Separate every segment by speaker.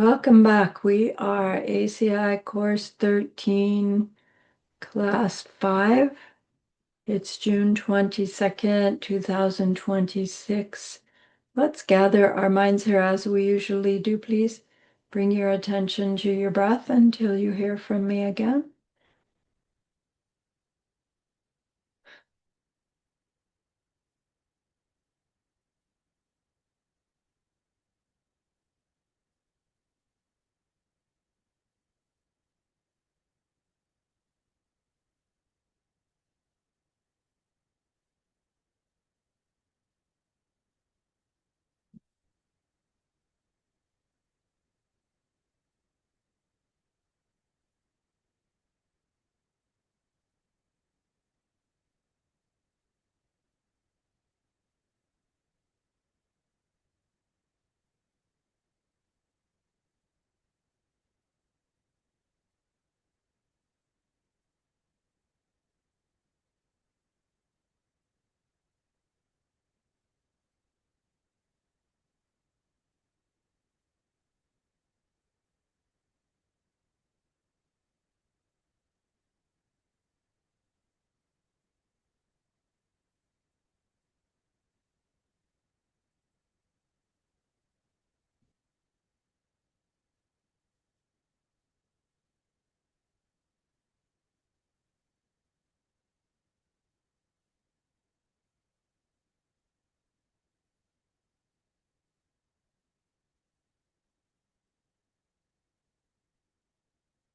Speaker 1: Welcome back. We are ACI Course 13, Class 5. It's June 22nd, 2026. Let's gather our minds here as we usually do, please. Bring your attention to your breath until you hear from me again.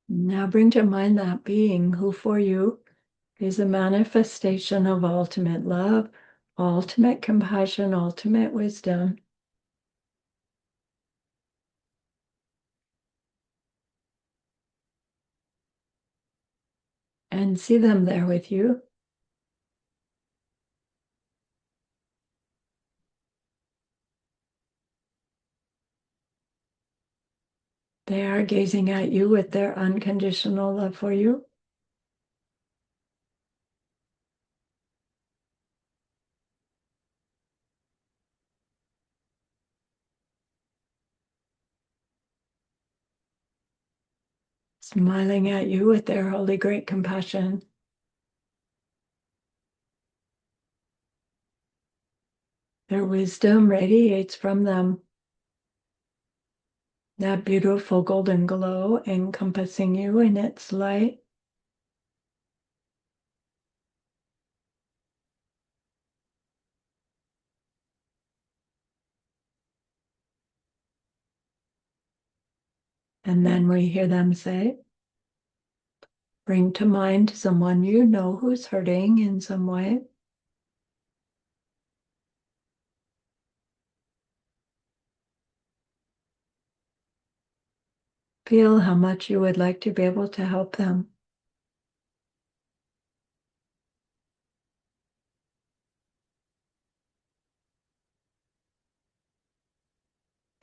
Speaker 1: Now bring to mind that being who for you is a manifestation of ultimate love, ultimate compassion, ultimate wisdom. And see them there with you. They are gazing at you with their unconditional love for you. Smiling at you with their holy great compassion. Their wisdom radiates from them. That beautiful golden glow encompassing you in its light. And then we hear them say, bring to mind someone you know who's hurting in some way. Feel how much you would like to be able to help them.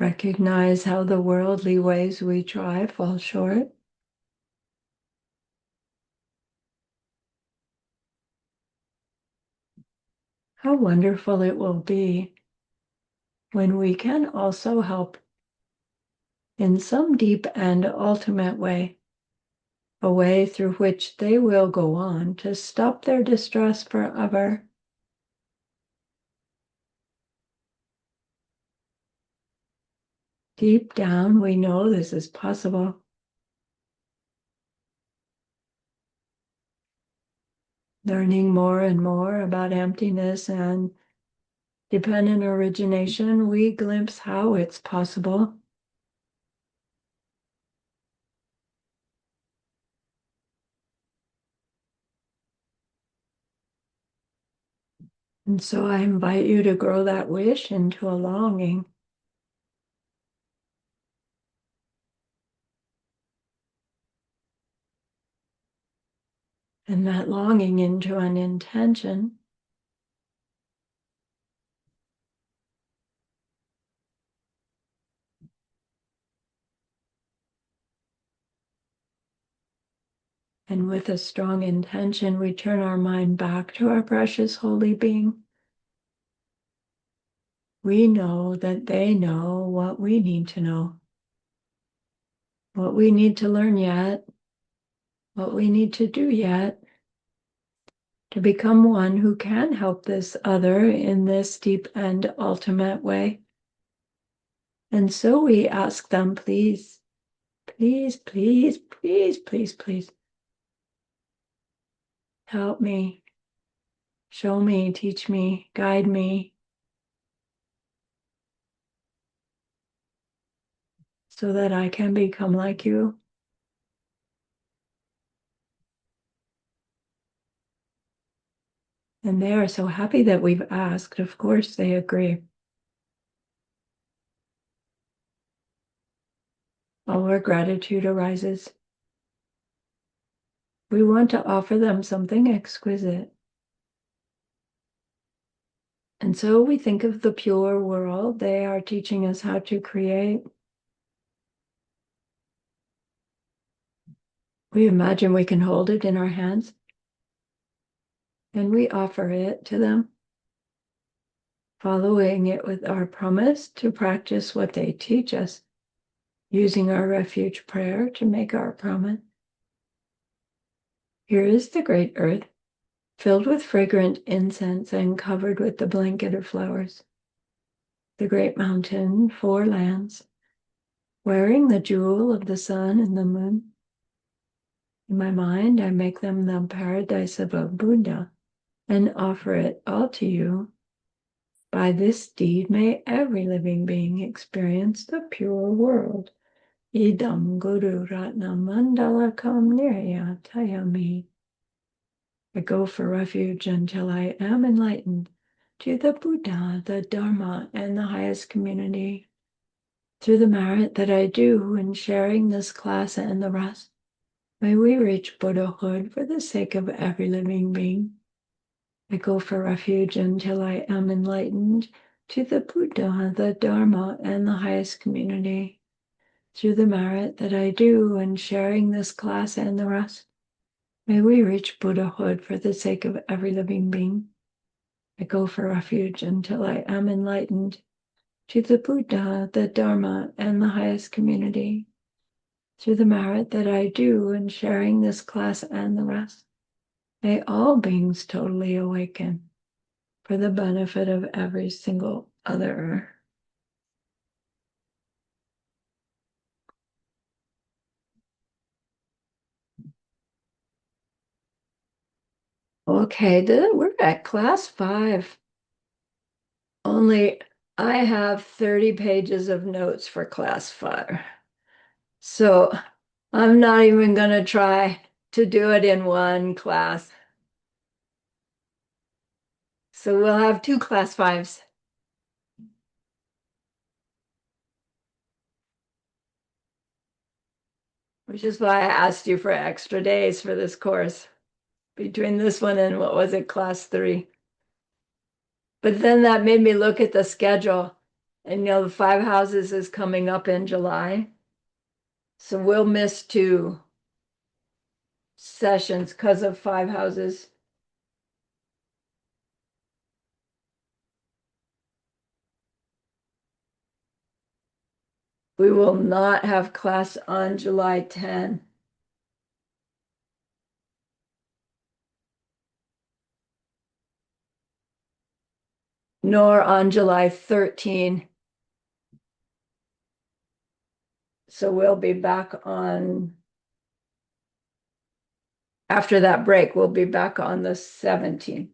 Speaker 1: Recognize how the worldly ways we try fall short. How wonderful it will be when we can also help in some deep and ultimate way, a way through which they will go on to stop their distress forever. Deep down, we know this is possible. Learning more and more about emptiness and dependent origination, we glimpse how it's possible. And so I invite you to grow that wish into a longing. And that longing into an intention. And with a strong intention, we turn our mind back to our precious holy being. We know that they know what we need to know. what we need to learn yet, what we need to do yet to become one who can help this other in this deep and ultimate way. And so we ask them, please, please, please, please, please, please, help me, show me, teach me, guide me, so that I can become like you. And they are so happy that we've asked. Of course, they agree. Our gratitude arises. We want to offer them something exquisite. And so we think of the pure world they are teaching us how to create. We imagine we can hold it in our hands, and we offer it to them, following it with our promise to practice what they teach us, using our refuge prayer to make our promise. Here is the great earth, filled with fragrant incense and covered with the blanket of flowers. The great mountain, four lands, wearing the jewel of the sun and the moon. In my mind, I make them the paradise of a Buddha and offer it all to you. By this deed, may every living being experience the pure world. Idam Guru Ratna Mandalakam Niryatayami. I go for refuge until I am enlightened to the Buddha, the Dharma, and the highest community. Through the merit that I do in sharing this class and the rest, may we reach Buddhahood for the sake of every living being. I go for refuge until I am enlightened to the Buddha, the Dharma, and the highest community. Through the merit that I do in sharing this class and the rest, may we reach Buddhahood for the sake of every living being. I go for refuge until I am enlightened to the Buddha, the Dharma, and the highest community. Through the merit that I do in sharing this class and the rest, may all beings totally awaken for the benefit of every single other. Okay, we're at class 5. Only I have 30 pages of notes for class 5. So I'm not even going to try to do it in one class. So we'll have 2 class 5s. Which is why I asked you for extra days for this course between this one and what was it, class 3. But then that made me look at the schedule, and the 5 houses is coming up in July. So we'll miss 2 sessions because of 5 houses. We will not have class on July 10. Nor on July 13. So we'll be back on, after that break, we'll be back on the 17th.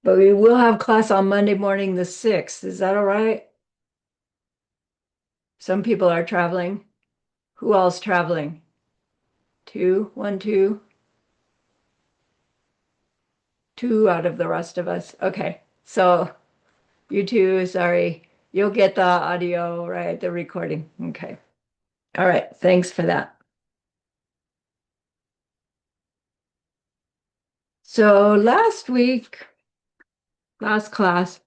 Speaker 1: But we will have class on Monday morning, the 6th. Is that all right? Some people are traveling. Who else traveling? 2, 1, 2. 2 out of the rest of us. Okay. So you two, sorry. You'll get the audio, right? The recording. Okay. All right. Thanks for that. So last week, last class,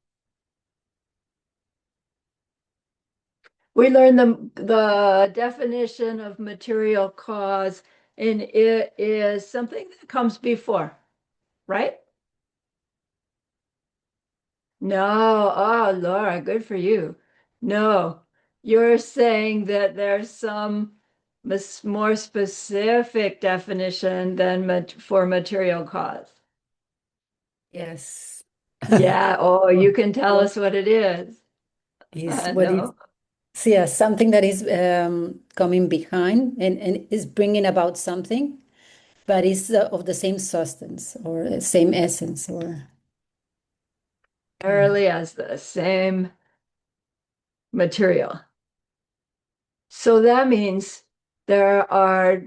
Speaker 1: we learned the definition of material cause, and it is something that comes before, right? No. Oh, Laura, good for you. No, You're saying that there's some more specific definition than for material cause.
Speaker 2: Yes.
Speaker 1: Yeah, oh, you
Speaker 2: Oh,
Speaker 1: can tell
Speaker 2: what
Speaker 1: us what it is.
Speaker 2: is what is
Speaker 1: No.
Speaker 2: so yeah, something that is coming behind and is bringing about something, but is of the same substance or same essence or kind of.
Speaker 1: Early as the same material. So that means there are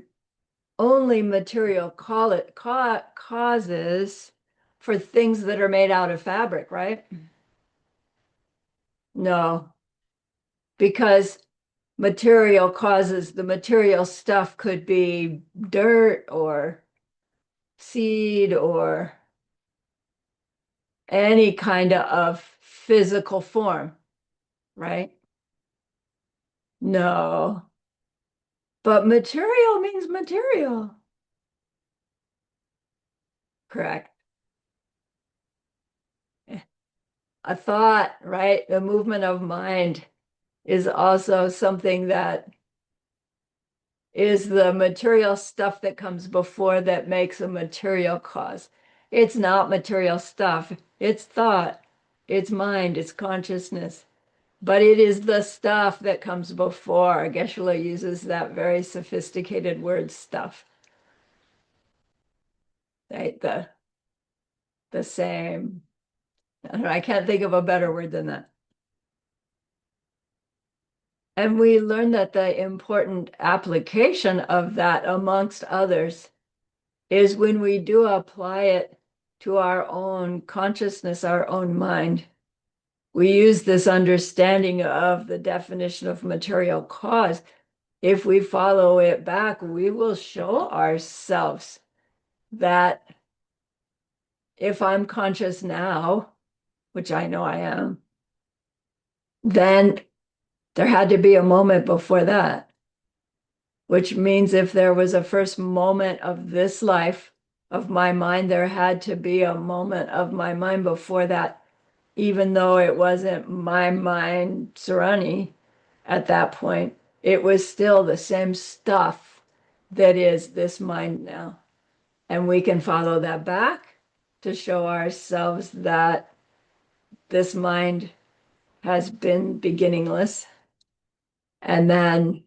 Speaker 1: only material call it causes for things that are made out of fabric, right? No, because material causes, the material stuff could be dirt or seed or any kind of physical form, right? No, but material means material. Correct. A thought, right? The movement of mind is also something that is the material stuff that comes before that makes a material cause. It's not material stuff, it's thought, it's mind, it's consciousness, but it is the stuff that comes before. Geshe uses that very sophisticated word stuff, right? The same. I don't know, I can't think of a better word than that. And we learned that the important application of that, amongst others, is when we do apply it to our own consciousness, our own mind. We use this understanding of the definition of material cause. If we follow it back, we will show ourselves that if I'm conscious now, which I know I am, then there had to be a moment before that, which means if there was a first moment of this life of my mind, there had to be a moment of my mind before that, even though it wasn't my mind, Sarani, at that point, it was still the same stuff that is this mind now. And we can follow that back to show ourselves that this mind has been beginningless. And then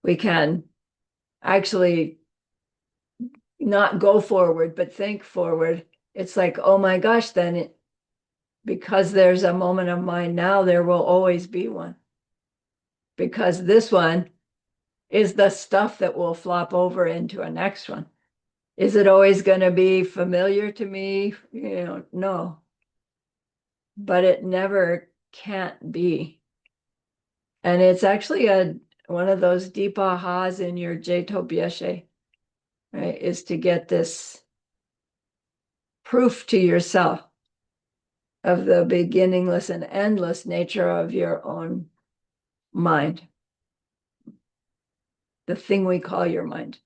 Speaker 1: we can actually not go forward, but think forward. It's like, oh my gosh, then because there's a moment of mind now, there will always be one. Because this one is the stuff that will flop over into a next one. Is it always going to be familiar to me? No, but it never can't be. And it's actually a one of those deep ahas in your Jeto Bieshe, right? Is to get this proof to yourself of the beginningless and endless nature of your own mind, the thing we call your mind,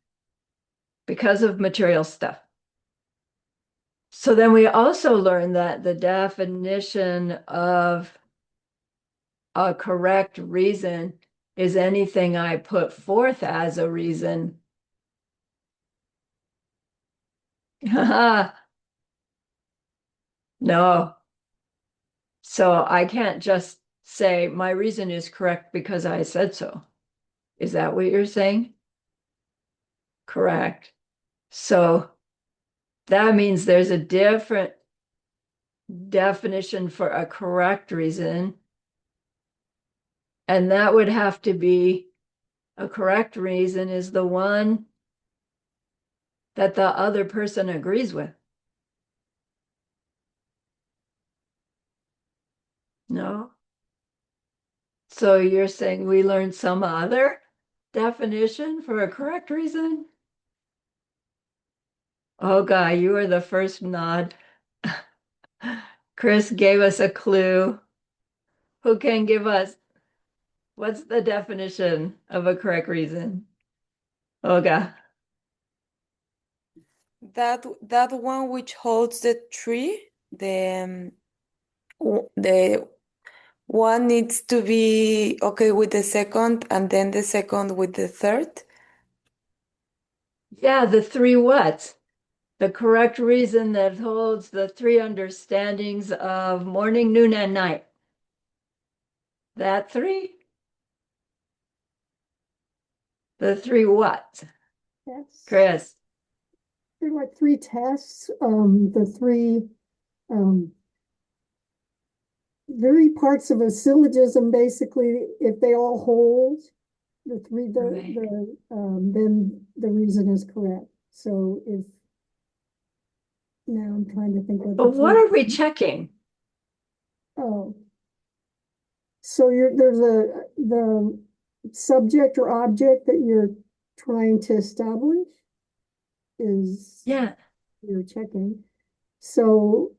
Speaker 1: because of material stuff. So then we also learn that the definition of a correct reason is anything I put forth as a reason. No. So I can't just say my reason is correct because I said so. Is that what you're saying? Correct. So that means there's a different definition for a correct reason. And that would have to be a correct reason is the one that the other person agrees with. No. So you're saying we learned some other definition for a correct reason? Oh, Guy, you are the first nod. Chris gave us a clue. Who can give us what's the definition of a correct reason? Olga.
Speaker 3: That one which holds the tree, the one needs to be okay with the second and then the second with the third.
Speaker 1: Yeah, the three whats. The correct reason that holds the three understandings of morning, noon, and night. That three? The three whats?
Speaker 4: Yes.
Speaker 1: Chris?
Speaker 4: There are like three tests. The three very parts of a syllogism, basically, if they all hold,
Speaker 1: Right.
Speaker 4: then the reason is correct. So if now I'm trying to think what
Speaker 1: But
Speaker 4: the
Speaker 1: what
Speaker 4: three.
Speaker 1: are we checking?
Speaker 4: Oh, so there's the subject or object that you're trying to establish is
Speaker 1: Yeah.
Speaker 4: you're checking. So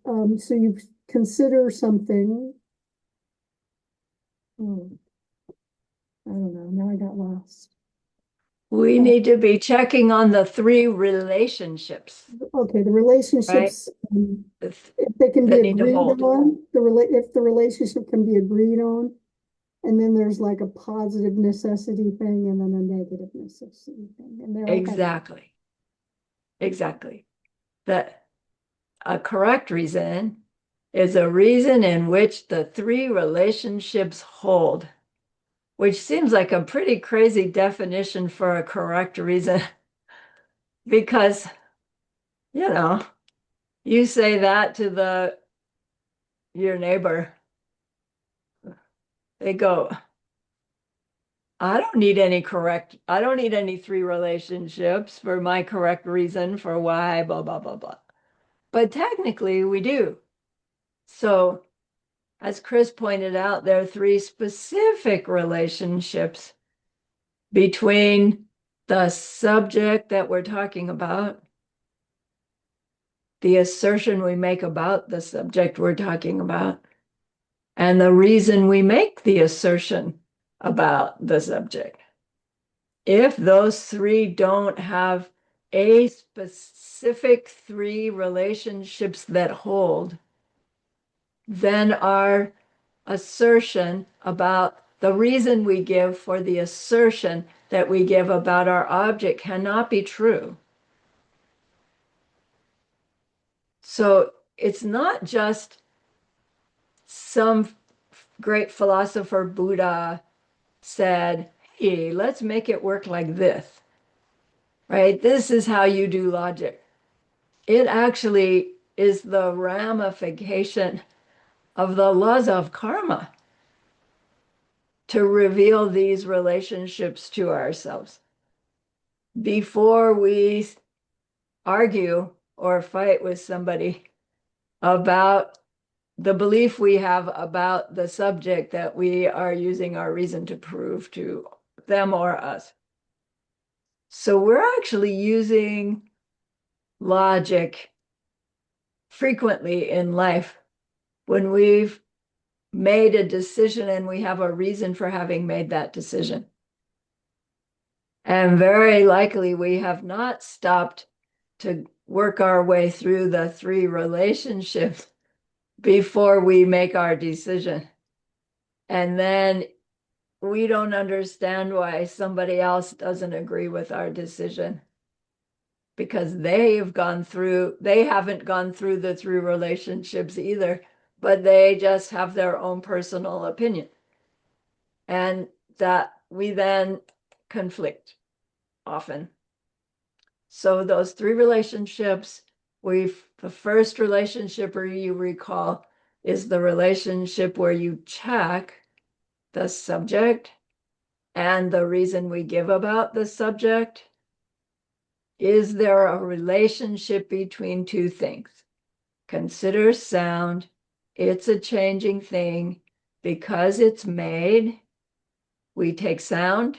Speaker 4: you consider something. Oh, I don't know. Now I got lost.
Speaker 1: We need to be checking on the three relationships,
Speaker 4: Okay, the
Speaker 1: right?
Speaker 4: relationships, if they can be
Speaker 1: That need to
Speaker 4: agreed
Speaker 1: hold.
Speaker 4: on, if the relationship can be agreed on, and then there's like a positive necessity thing and then a negative necessity thing, and they all have.
Speaker 1: Exactly. Exactly. That a correct reason is a reason in which the three relationships hold, which seems like a pretty crazy definition for a correct reason because, you know, you say that to your neighbor, they go, I don't need any three relationships for my correct reason for why, blah, blah, blah, blah. But technically we do. So as Chris pointed out, there are three specific relationships between the subject that we're talking about, the assertion we make about the subject we're talking about, and the reason we make the assertion about the subject. If those three don't have a specific three relationships that hold, then our assertion about the reason we give for the assertion that we give about our object cannot be true. So it's not just some great philosopher Buddha said, hey, let's make it work like this, right? This is how you do logic. It actually is the ramification of the laws of karma to reveal these relationships to ourselves. Before we argue or fight with somebody about the belief we have about the subject that we are using our reason to prove to them or us. So we're actually using logic frequently in life when we've made a decision and we have a reason for having made that decision. And very likely we have not stopped to work our way through the three relationships before we make our decision. And then we don't understand why somebody else doesn't agree with our decision because they haven't gone through the three relationships either, but they just have their own personal opinion. And that we then conflict often. So those three relationships, the first relationship, or you recall, is the relationship where you check the subject and the reason we give about the subject. Is there a relationship between two things? Consider sound. It's a changing thing because it's made. We take sound,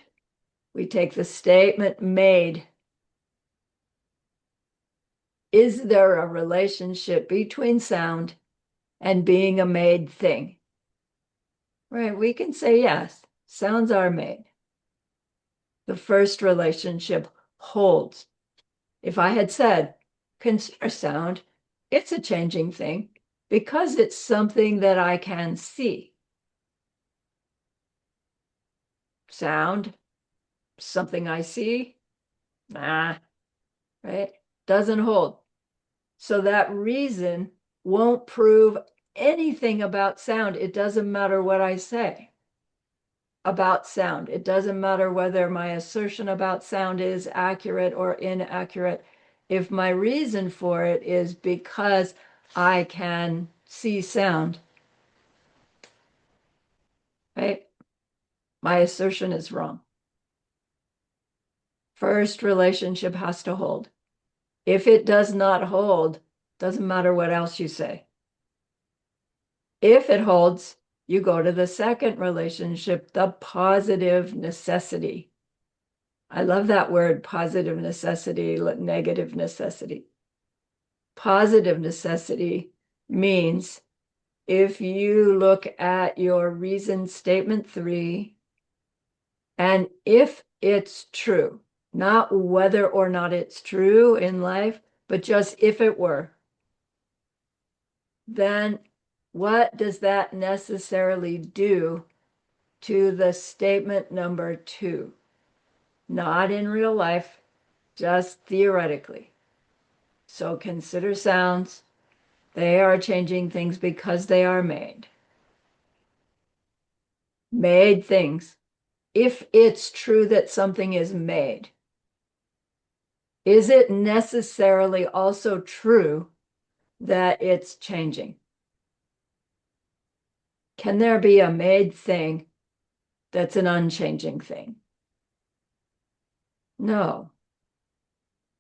Speaker 1: we take the statement made. Is there a relationship between sound and being a made thing? Right, we can say yes, sounds are made. The first relationship holds. If I had said, consider sound, it's a changing thing because it's something that I can see. sound, something I see, nah, right? Doesn't hold. So that reason won't prove anything about sound. It doesn't matter what I say about sound. It doesn't matter whether my assertion about sound is accurate or inaccurate. If my reason for it is because I can see sound, right? My assertion is wrong. First relationship has to hold. If it does not hold, doesn't matter what else you say. If it holds, you go to the second relationship, the positive necessity. I love that word, positive necessity, negative necessity. Positive necessity means if you look at your reason statement 3, and if it's true, not whether or not it's true in life, but just if it were, then what does that necessarily do to the statement number 2? Not in real life, just theoretically. So consider sounds. They are changing things because they are made. Made things. If it's true that something is made, is it necessarily also true that it's changing? Can there be a made thing that's an unchanging thing? No,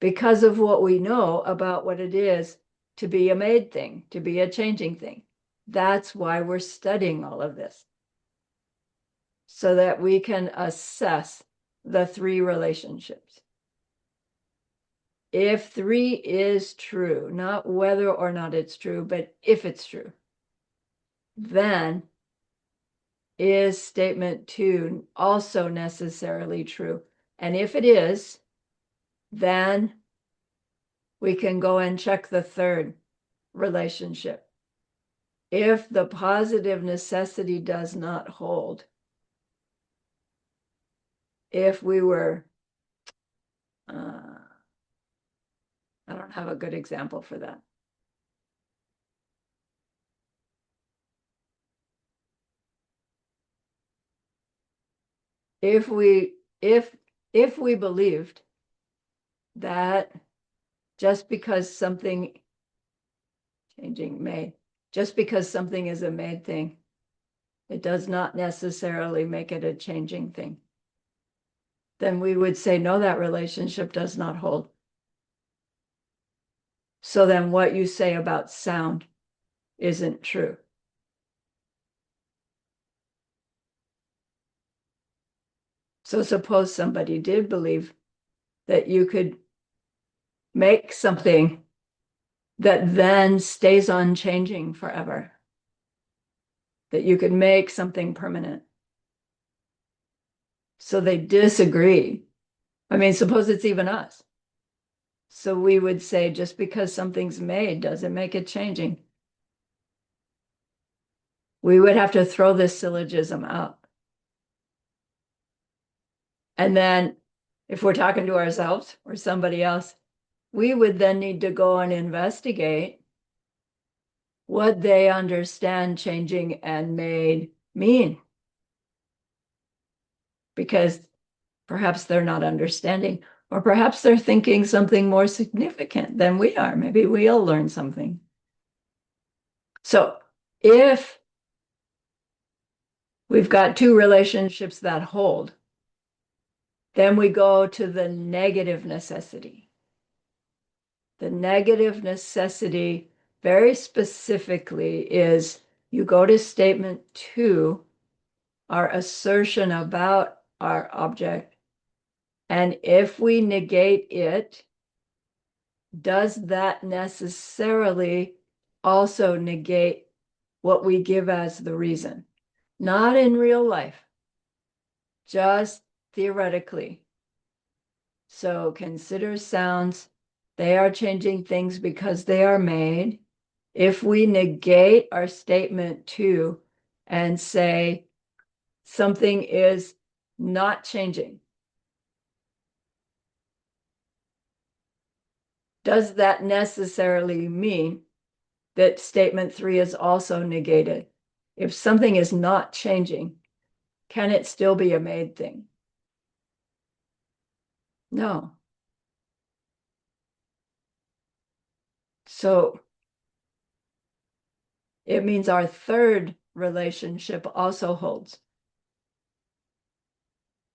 Speaker 1: because of what we know about what it is to be a made thing, to be a changing thing. That's why we're studying all of this, so that we can assess the 3 relationships. If 3 is true, not whether or not it's true, but if it's true, then is statement 2 also necessarily true? And if it is, then we can go and check the third relationship. If the positive necessity does not hold, if we were, I don't have a good example for that. If we believed that just because something just because something is a made thing, it does not necessarily make it a changing thing, then we would say, no, that relationship does not hold. So then what you say about sound isn't true. So suppose somebody did believe that you could make something that then stays unchanging forever, that you could make something permanent. So they disagree. I mean, suppose it's even us. So we would say just because something's made doesn't make it changing. We would have to throw this syllogism out. And then if we're talking to ourselves or somebody else, we would then need to go and investigate what they understand changing and made mean. Because perhaps they're not understanding, or perhaps they're thinking something more significant than we are. Maybe we'll learn something. So if we've got 2 relationships that hold, then we go to the negative necessity. The negative necessity, very specifically, is you go to statement 2, our assertion about our object, and if we negate it, does that necessarily also negate what we give as the reason? Not in real life, just theoretically. So consider sounds. They are changing things because they are made. If we negate our statement 2 and say something is not changing. Does that necessarily mean that statement 3 is also negated? If something is not changing, can it still be a made thing? No. So it means our third relationship also holds.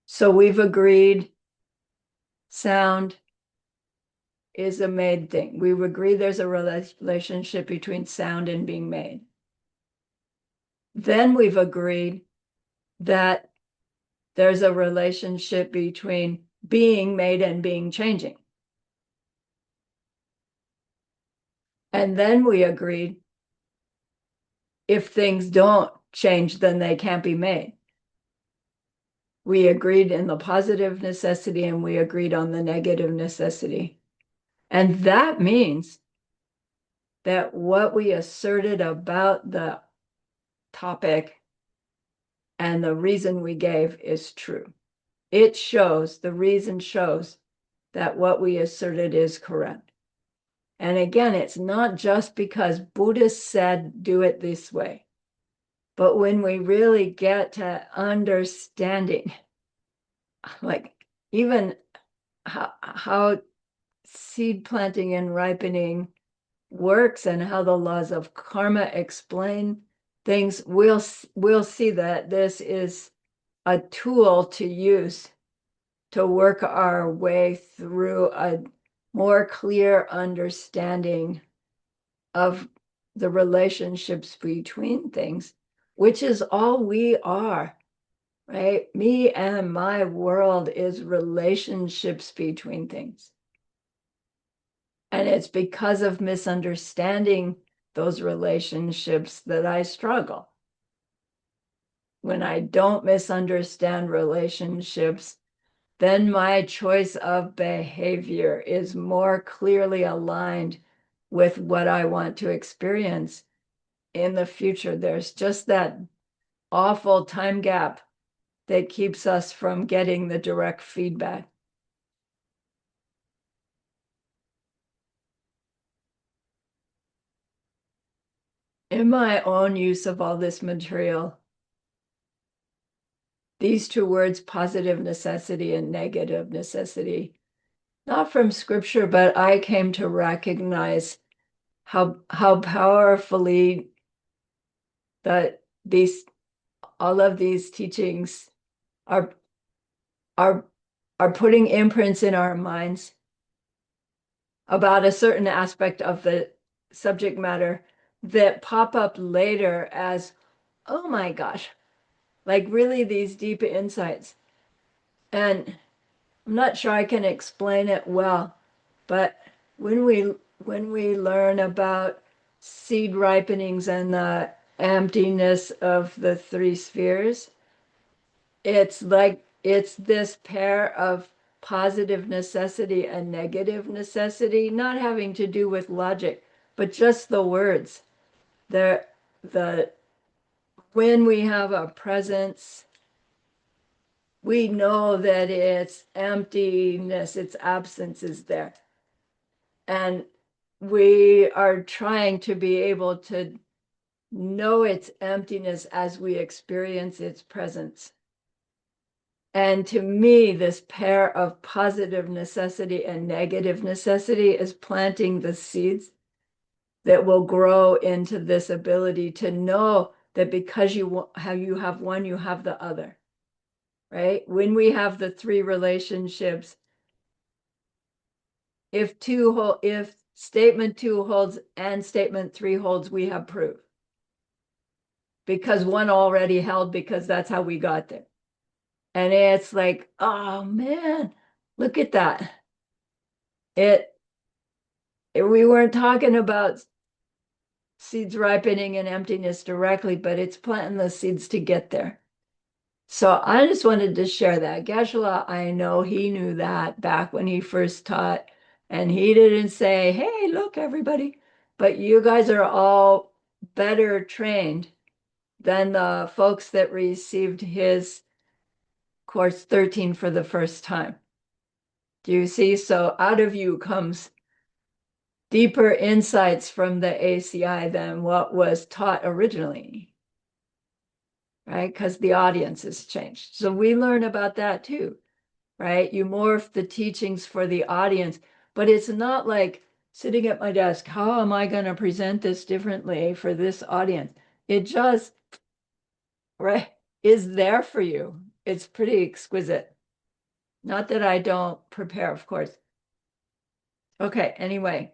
Speaker 1: So we've agreed sound is a made thing. We agree there's a relationship between sound and being made. Then we've agreed that there's a relationship between being made and being changing. And then we agreed if things don't change, then they can't be made. We agreed in the positive necessity and we agreed on the negative necessity. And that means that what we asserted about the topic and the reason we gave is true. It shows, the reason shows that what we asserted is correct. And again, it's not just because Buddhists said do it this way, but when we really get to understanding, like even how seed planting and ripening works and how the laws of karma explain things, we'll see that this is a tool to use to work our way through a more clear understanding of the relationships between things, which is all we are, right? Me and my world is relationships between things. And it's because of misunderstanding those relationships that I struggle. When I don't misunderstand relationships, then my choice of behavior is more clearly aligned with what I want to experience in the future. There's just that awful time gap that keeps us from getting the direct feedback. In my own use of all this material, these two words, positive necessity and negative necessity, not from scripture, but I came to recognize how powerfully that all of these teachings are are are putting imprints in our minds about a certain aspect of the subject matter that pop up later as, oh my gosh, like really these deep insights. And I'm not sure I can explain it well, but when we learn about seed ripenings and the emptiness of the three spheres, it's like it's this pair of positive necessity and negative necessity, not having to do with logic, but just the words. The when we have a presence, we know that its emptiness, its absence is there. And we are trying to be able to know its emptiness as we experience its presence. And to me, this pair of positive necessity and negative necessity is planting the seeds that will grow into this ability to know that because you have one, you have the other, right? When we have the three relationships, if statement 2 holds and statement 3 holds, we have proof. Because one already held, because that's how we got there. And it's like, oh man, look at that. We weren't talking about seeds ripening and emptiness directly, but it's planting the seeds to get there. So I just wanted to share that. Geshe-la, I know he knew that back when he first taught, and he didn't say, hey, look, everybody, but you guys are all better trained than the folks that received his course 13 for the first time. Do you see? So out of you comes deeper insights from the ACI than what was taught originally, right? Because the audience has changed. So we learn about that too, right? You morph the teachings for the audience, but it's not like sitting at my desk, how am I going to present this differently for this audience? It just, right, is there for you. It's pretty exquisite. Not that I don't prepare, of course. Okay, anyway.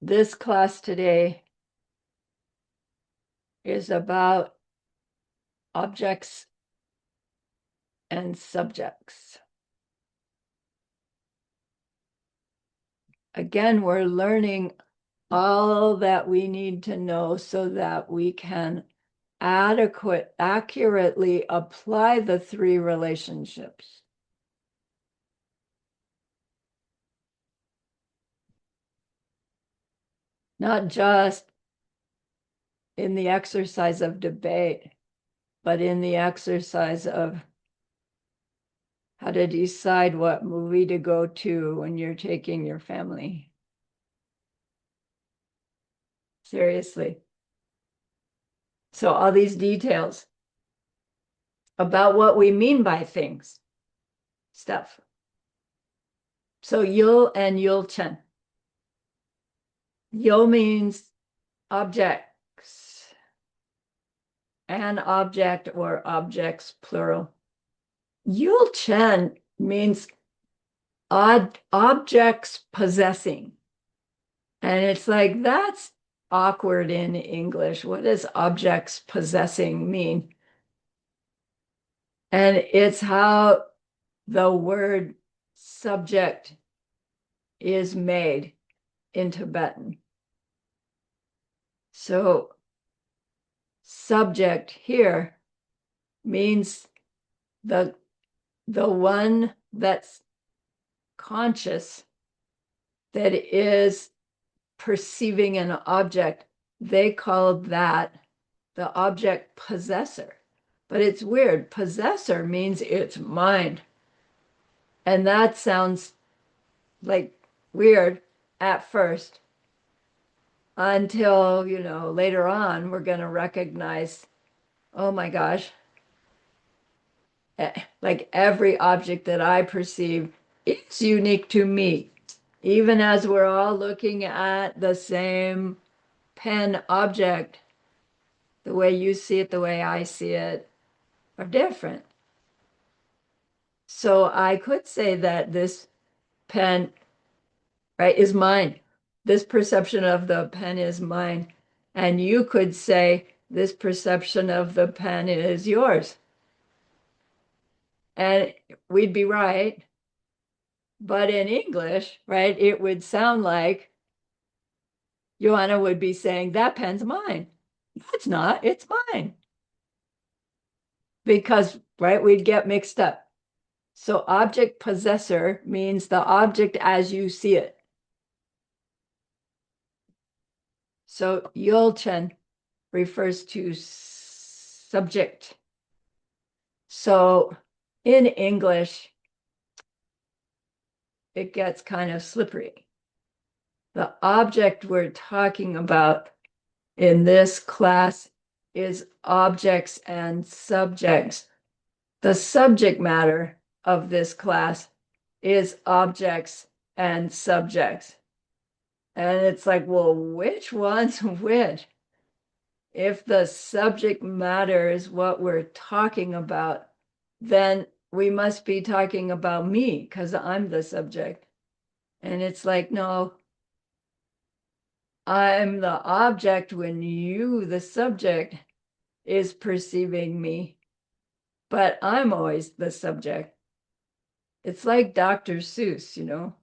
Speaker 1: This class today is about objects and subjects. Again, we're learning all that we need to know so that we can accurately apply the three relationships. Not just in the exercise of debate, but in the exercise of how to decide what movie to go to when you're taking your family. Seriously. So all these details about what we mean by things, stuff. So Yul and Yul Chen. Yul means objects, an object or objects plural. Yul Chen means objects possessing. And it's like, that's awkward in English. What does objects possessing mean? And it's how the word subject is made in Tibetan. So subject here means the one that's conscious, that is perceiving an object. They called that the object possessor. But it's weird. Possessor means it's mine. And that sounds like weird at first until, later on we're going to recognize, oh my gosh, like every object that I perceive is unique to me. Even as we're all looking at the same pen object, the way you see it, the way I see it are different. So I could say that this pen, right, is mine. This perception of the pen is mine. And you could say this perception of the pen is yours. And we'd be right. But in English, right, it would sound like Joanna would be saying, that pen's mine. No, it's not, it's mine. Because, right, we'd get mixed up. So object possessor means the object as you see it. So Yolchen refers to subject. So in English, it gets kind of slippery. The object we're talking about in this class is objects and subjects. The subject matter of this class is objects and subjects. And it's like, well, which one's which? If the subject matter is what we're talking about, then we must be talking about me because I'm the subject. And it's like, no, I'm the object when you, the subject, is perceiving me, but I'm always the subject. It's like Dr. Seuss,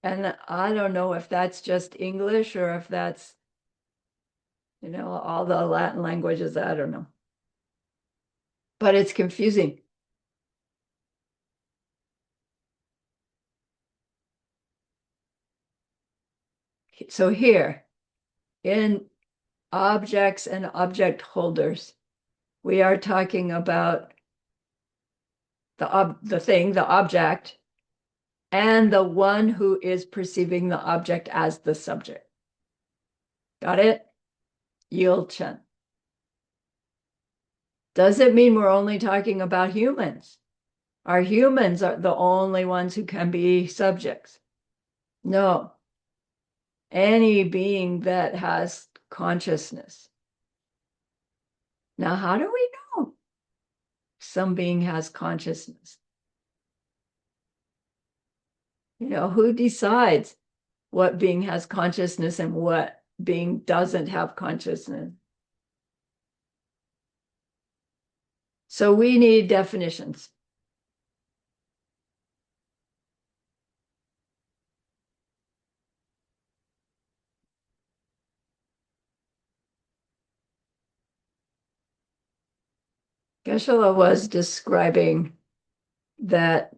Speaker 1: And I don't know if that's just English or if that's, all the Latin languages, I don't know. But it's confusing. So here, in objects and object holders, we are talking about the thing, the object, and the one who is perceiving the object as the subject. Got it? Yul Chen. Does it mean we're only talking about humans? Are humans are the only ones who can be subjects? No. Any being that has consciousness. Now, how do we know some being has consciousness? Who decides what being has consciousness and what being doesn't have consciousness? So we need definitions. Geshe-la was describing that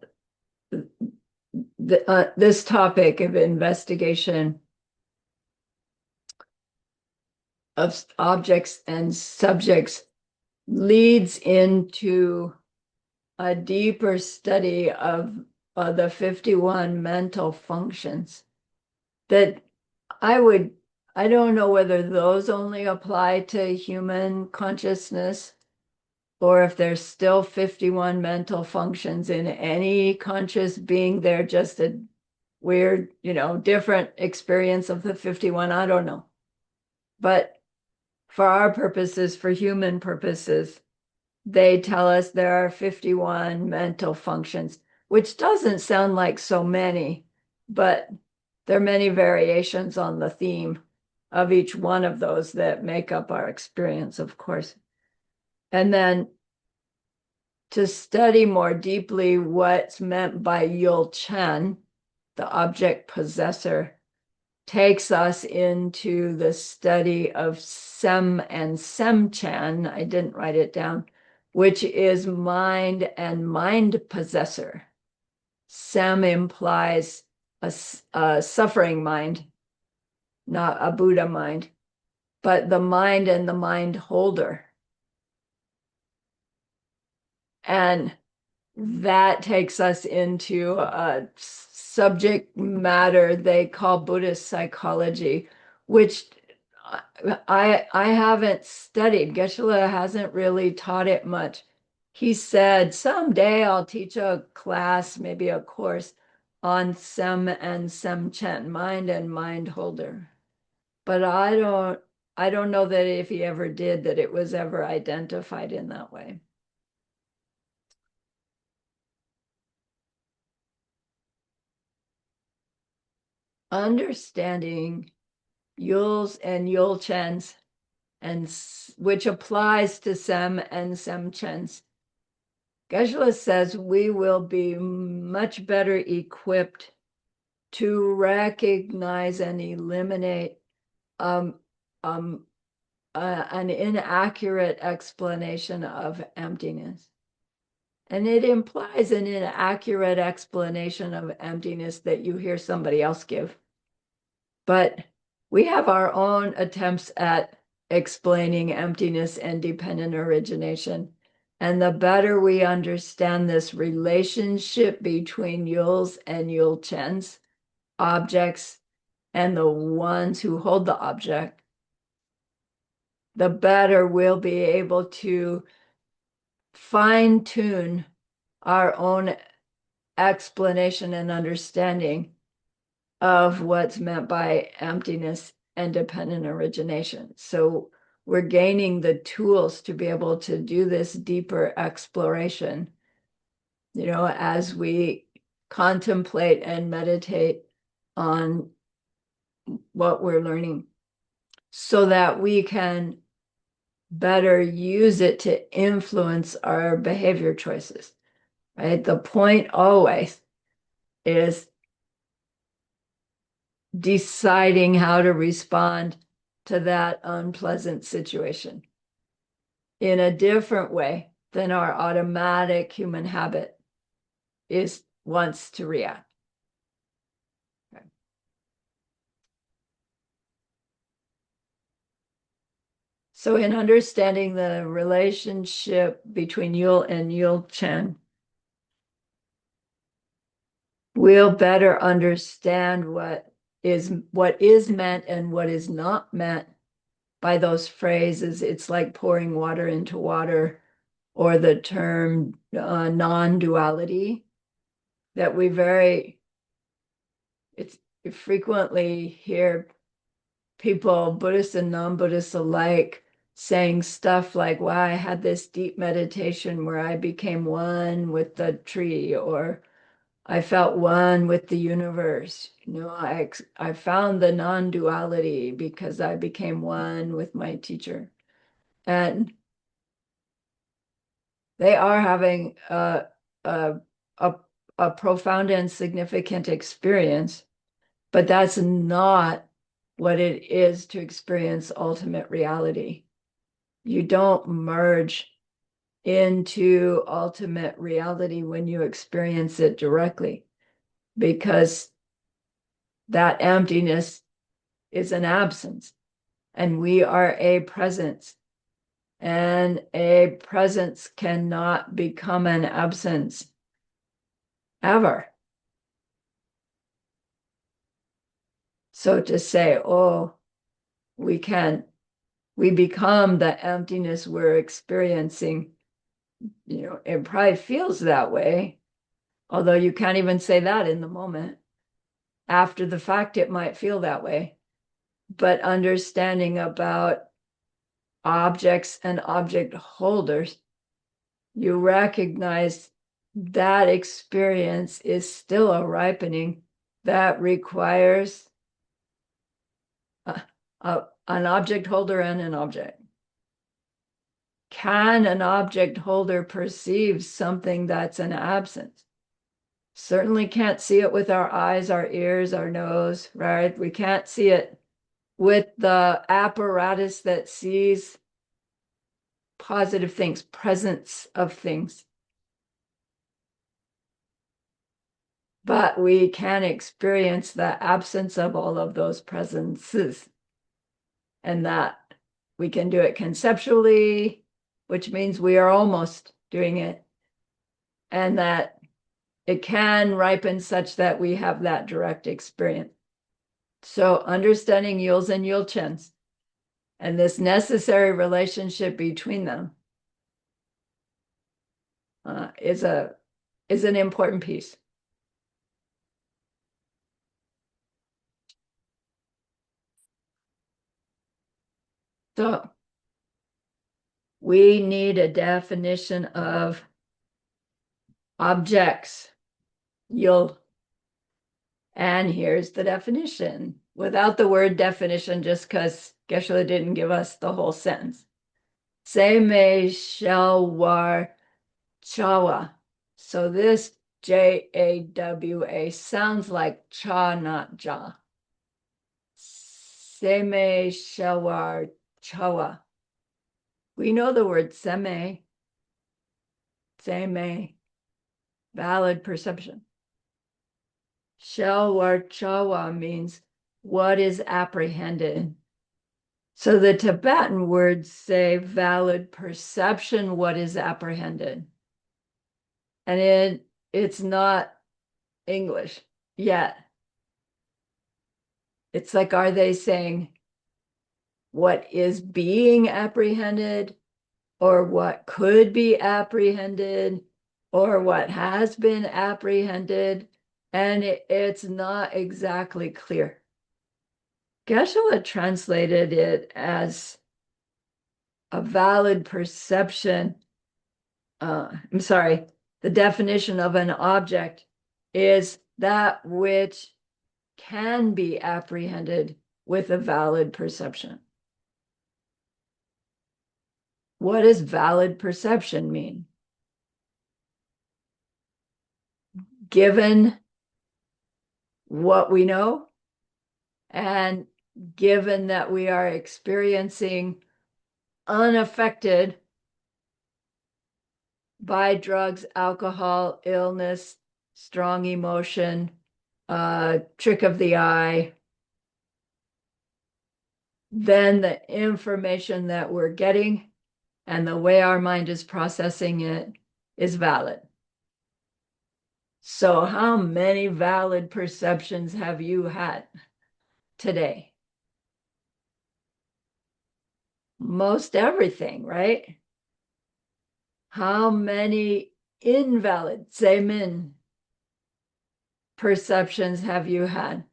Speaker 1: this topic of investigation of objects and subjects leads into a deeper study of the 51 mental functions that I don't know whether those only apply to human consciousness or if there's still 51 mental functions in any conscious being. They're just a weird, different experience of the 51. I don't know. But for our purposes, for human purposes, they tell us there are 51 mental functions, which doesn't sound like so many, but there are many variations on the theme of each one of those that make up our experience, of course. And then to study more deeply what's meant by Yul Chen, the object possessor, takes us into the study of Sem and Semchan. I didn't write it down, which is mind and mind possessor. Sem implies a suffering mind, not a Buddha mind, but the mind and the mind holder. And that takes us into a subject matter they call Buddhist psychology, which I haven't studied. Geshe-la hasn't really taught it much. He said, someday I'll teach a class, maybe a course on Sem and Semchen, mind and mind holder. But I don't know that if he ever did, that it was ever identified in that way. Understanding Yul's and Yul Chen's, and which applies to Sem and Sem Chen's. Geshe-la says we will be much better equipped to recognize and eliminate an inaccurate explanation of emptiness. And it implies an inaccurate explanation of emptiness that you hear somebody else give. But we have our own attempts at explaining emptiness and dependent origination. And the better we understand this relationship between Yul's and Yul Chen's objects and the ones who hold the object, the better we'll be able to fine-tune our own explanation and understanding of what's meant by emptiness and dependent origination. So we're gaining the tools to be able to do this deeper exploration, as we contemplate and meditate on what we're learning, so that we can better use it to influence our behavior choices, right? The point always is deciding how to respond to that unpleasant situation in a different way than our automatic human habit wants to react. Okay. So in understanding the relationship between Yul and Yul Chen, we'll better understand what is meant and what is not meant by those phrases. It's like pouring water into water, or the term non-duality that we frequently hear people, Buddhists and non-Buddhists alike, saying stuff like, wow, I had this deep meditation where I became one with the tree, or I felt one with the universe. I found the non-duality because I became one with my teacher. And they are having a, a, a profound and significant experience, but that's not what it is to experience ultimate reality. You don't merge into ultimate reality when you experience it directly, because that emptiness is an absence, and we are a presence, and a presence cannot become an absence ever. So to say, oh, we become the emptiness we're experiencing, it probably feels that way, although you can't even say that in the moment. After the fact, it might feel that way. But understanding about objects and object holders, you recognize that experience is still a ripening that requires an object holder and an object. Can an object holder perceive something that's an absence? Certainly can't see it with our eyes, our ears, our nose, right? We can't see it with the apparatus that sees positive things, presence of things. But we can experience the absence of all of those presences, and that we can do it conceptually, which means we are almost doing it, and that it can ripen such that we have that direct experience. So understanding Yuls and Yulchens and this necessary relationship between them is an important piece. So we need a definition of objects, Yul. And here's the definition without the word definition, just because Geshe didn't give us the whole sentence. Seme Shelwar Chawa. So this Jawa sounds like cha, not ja. Seme Shelwar Chawa. We know the word seme, valid perception. Shelwar Chawa means what is apprehended. So the Tibetan words say valid perception, what is apprehended. And it's not English yet. It's like, are they saying what is being apprehended, or what could be apprehended, or what has been apprehended? And it's not exactly clear. Geshe translated it as a valid perception. I'm sorry, the definition of an object is that which can be apprehended with a valid perception. What does valid perception mean? Given what we know, and given that we are experiencing unaffected by drugs, alcohol, illness, strong emotion, trick of the eye, then the information that we're getting and the way our mind is processing it is valid. So how many valid perceptions have you had today? Most everything, right? How many invalid, Zemin, perceptions have you had?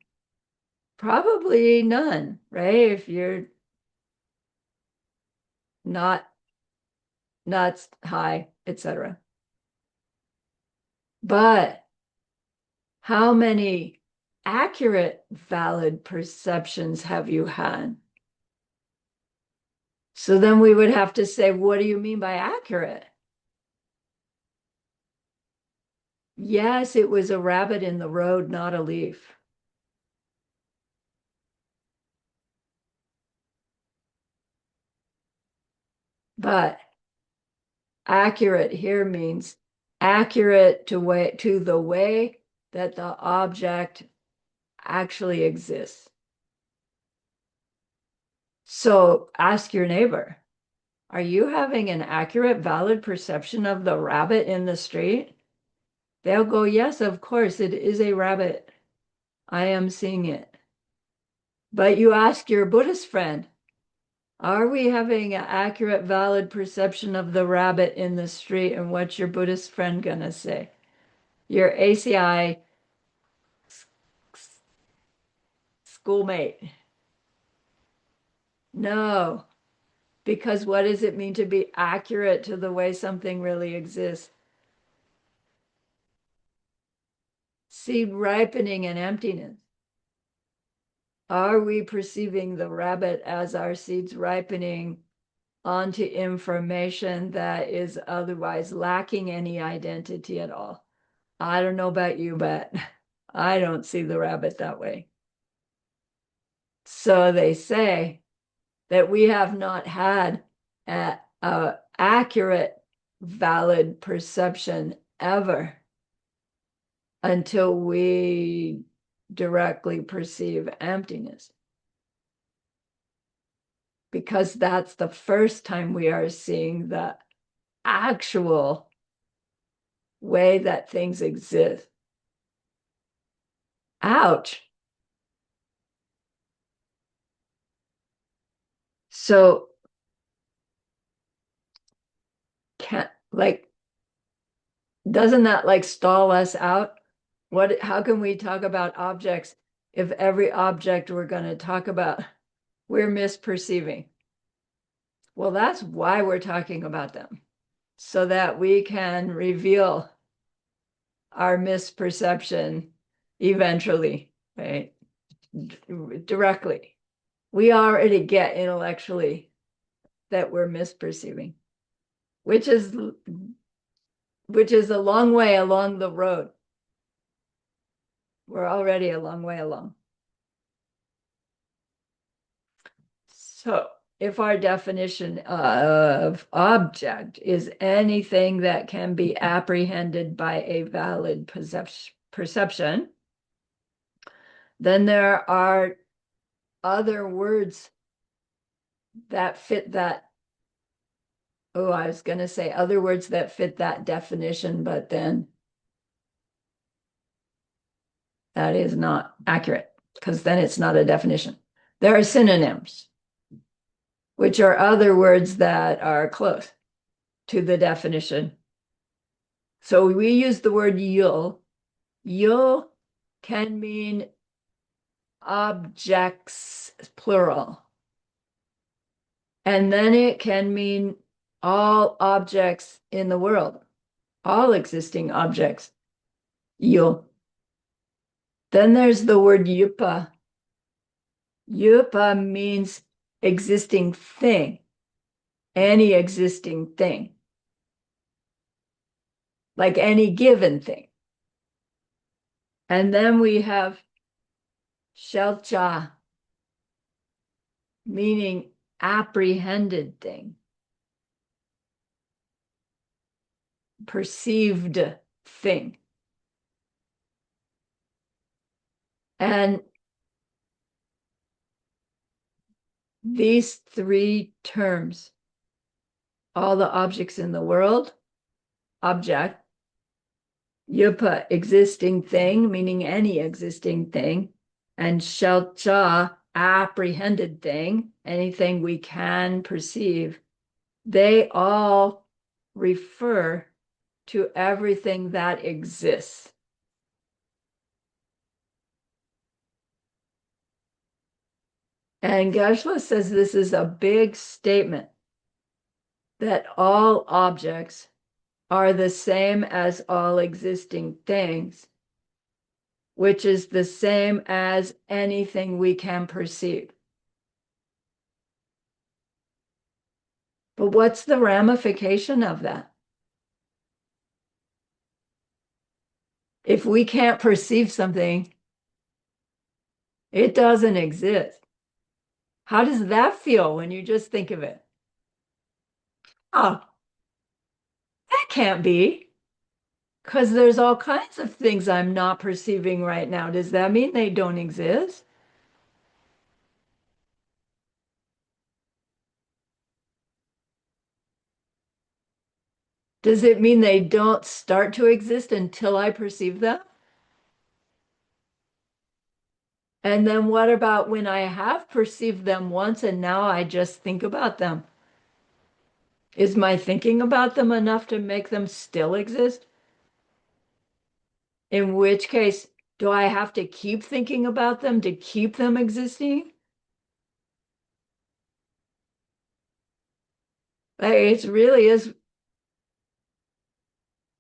Speaker 1: Probably none, right? If you're not nuts, high, etc. But how many accurate, valid perceptions have you had? So then we would have to say, what do you mean by accurate? Yes, it was a rabbit in the road, not a leaf. But accurate here means accurate to the way that the object actually exists. So ask your neighbor, are you having an accurate, valid perception of the rabbit in the street? They'll go, yes, of course, it is a rabbit. I am seeing it. But you ask your Buddhist friend, are we having an accurate, valid perception of the rabbit in the street? And what's your Buddhist friend gonna say? Your ACI schoolmate. No, because what does it mean to be accurate to the way something really exists? Seed ripening and emptiness. Are we perceiving the rabbit as our seeds ripening onto information that is otherwise lacking any identity at all? I don't know about you, but I don't see the rabbit that way. So they say that we have not had an accurate, valid perception ever until we directly perceive emptiness. Because that's the first time we are seeing the actual way that things exist. Ouch. So, doesn't that like stall us out? How can we talk about objects if every object we're going to talk about, we're misperceiving? Well, that's why we're talking about them, so that we can reveal our misperception eventually, right? Directly. We already get intellectually that we're misperceiving, which is a long way along the road. We're already a long way along. So if our definition of object is anything that can be apprehended by a valid perception, then there are other words that fit that. Oh, I was going to say other words that fit that definition, but then that is not accurate because then it's not a definition. There are synonyms, which are other words that are close to the definition. So we use the word yul. Yul can mean objects, plural. And then it can mean all objects in the world, all existing objects, yul. Then there's the word yupa. Yupa means existing thing, any existing thing, like any given thing. And then we have shelcha, meaning apprehended thing, perceived thing. And these three terms, all the objects in the world, object, you put existing thing, meaning any existing thing, and shelcha, apprehended thing, anything we can perceive, they all refer to everything that exists. And Geshe says this is a big statement that all objects are the same as all existing things, which is the same as anything we can perceive. But what's the ramification of that? If we can't perceive something, it doesn't exist. How does that feel when you just think of it? Oh, that can't be. Because there's all kinds of things I'm not perceiving right now. Does that mean they don't exist? Does it mean they don't start to exist until I perceive them? And then what about when I have perceived them once and now I just think about them? Is my thinking about them enough to make them still exist? In which case, do I have to keep thinking about them to keep them existing? Like, it really is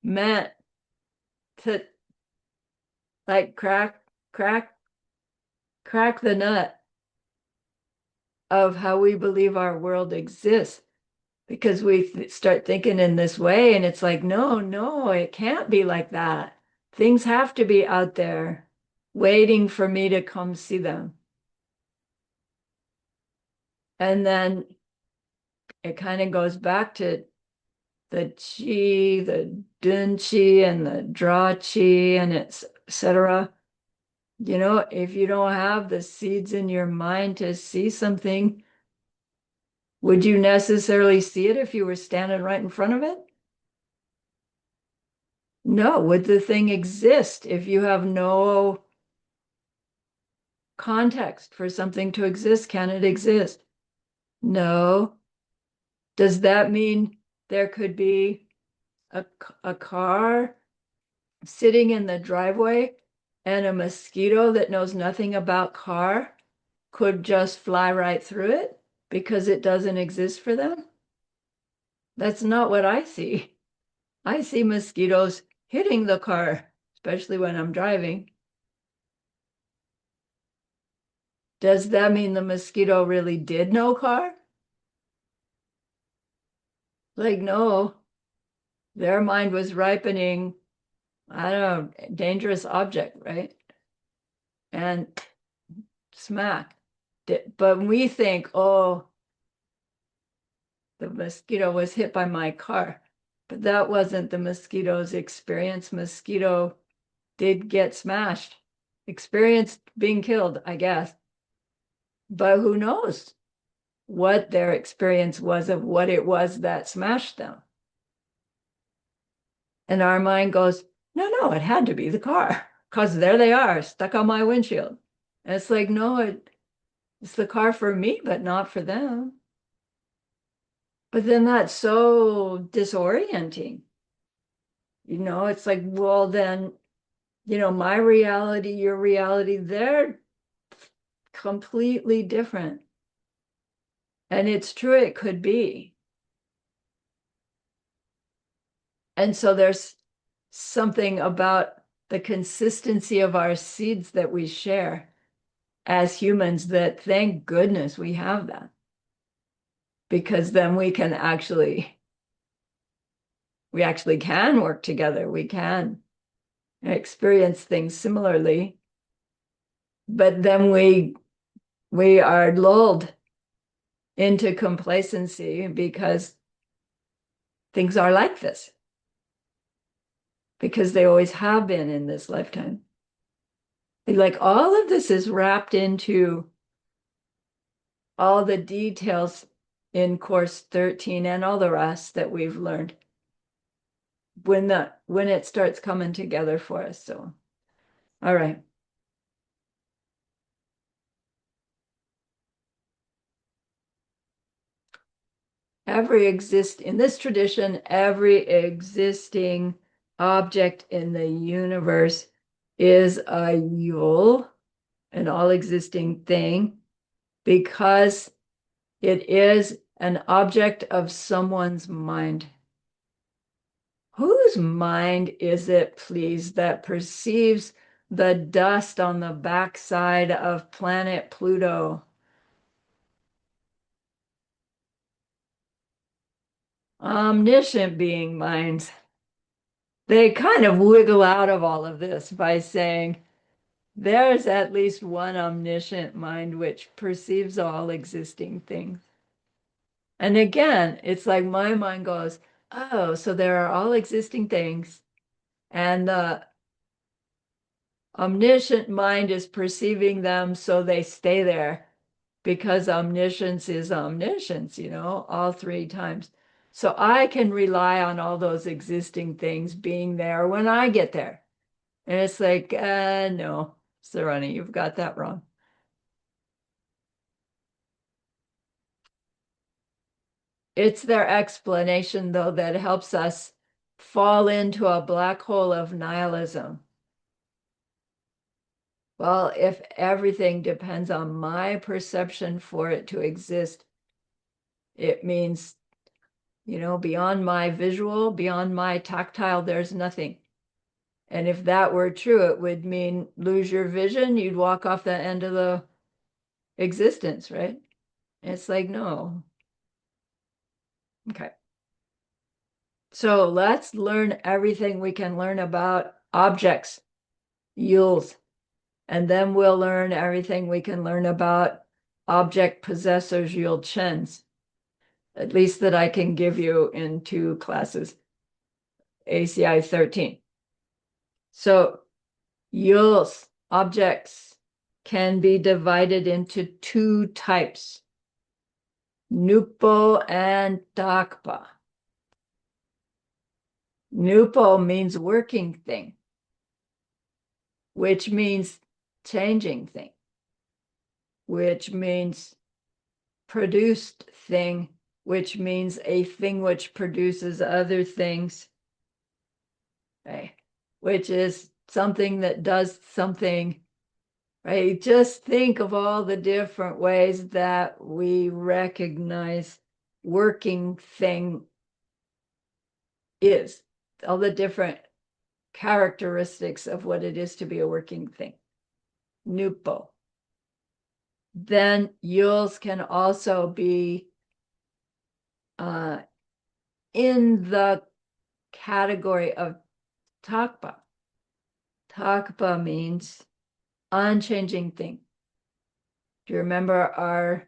Speaker 1: meant to like crack the nut of how we believe our world exists, because we start thinking in this way and it's like, no, it can't be like that. Things have to be out there waiting for me to come see them. And then it kind of goes back to the chi, the dun chi, and the draw chi, and etc. You know, if you don't have the seeds in your mind to see something, would you necessarily see it if you were standing right in front of it? No. Would the thing exist if you have no context for something to exist? Can it exist? No. Does that mean there could be a car sitting in the driveway and a mosquito that knows nothing about car could just fly right through it because it doesn't exist for them? That's not what I see. I see mosquitoes hitting the car, especially when I'm driving. Does that mean the mosquito really did know car? Like, no, their mind was ripening, I don't know, dangerous object, right? And smack. But we think, oh, the mosquito was hit by my car. But that wasn't the mosquito's experience. Mosquito did get smashed, experienced being killed, I guess. But who knows what their experience was of what it was that smashed them. And our mind goes, no, it had to be the car because there they are stuck on my windshield. And it's like, no, it's the car for me, but not for them. But then that's so disorienting. You know, it's like, well, then, you know, my reality, your reality, they're completely different. And it's true, it could be. And so there's something about the consistency of our seeds that we share as humans that thank goodness we have that. Because then we actually can work together. We can experience things similarly. But then we are lulled into complacency because things are like this. Because they always have been in this lifetime. Like all of this is wrapped into all the details in course 13 and all the rest that we've learned when it starts coming together for us. So, all right. In this tradition, every existing object in the universe is a yul, an all existing thing, because it is an object of someone's mind. Whose mind is it, please, that perceives the dust on the backside of planet Pluto? Omniscient being minds. They kind of wiggle out of all of this by saying there's at least one omniscient mind which perceives all existing things. And again, it's like my mind goes, oh, so there are all existing things, and the omniscient mind is perceiving them, so they stay there because omniscience is omniscience, all three times. So I can rely on all those existing things being there when I get there. And it's like, no, Sarani, you've got that wrong. It's their explanation, though, that helps us fall into a black hole of nihilism. Well, if everything depends on my perception for it to exist, it means, beyond my visual, beyond my tactile, there's nothing. And if that were true, it would mean lose your vision, you'd walk off the end of the existence, right? It's like, no. Okay. So let's learn everything we can learn about objects, yuls, and then we'll learn everything we can learn about object possessors, yul chens, at least that I can give you in 2 classes, ACI 13. So yuls, objects, can be divided into 2 types, nupo and takpa. Nupo means working thing, which means changing thing, which means produced thing, which means a thing which produces other things, right? Which is something that does something, right? Just think of all the different ways that we recognize working thing is, all the different characteristics of what it is to be a working thing. Nupo. Then yuls can also be in the category of takpa. Takpa means unchanging thing. Do you remember our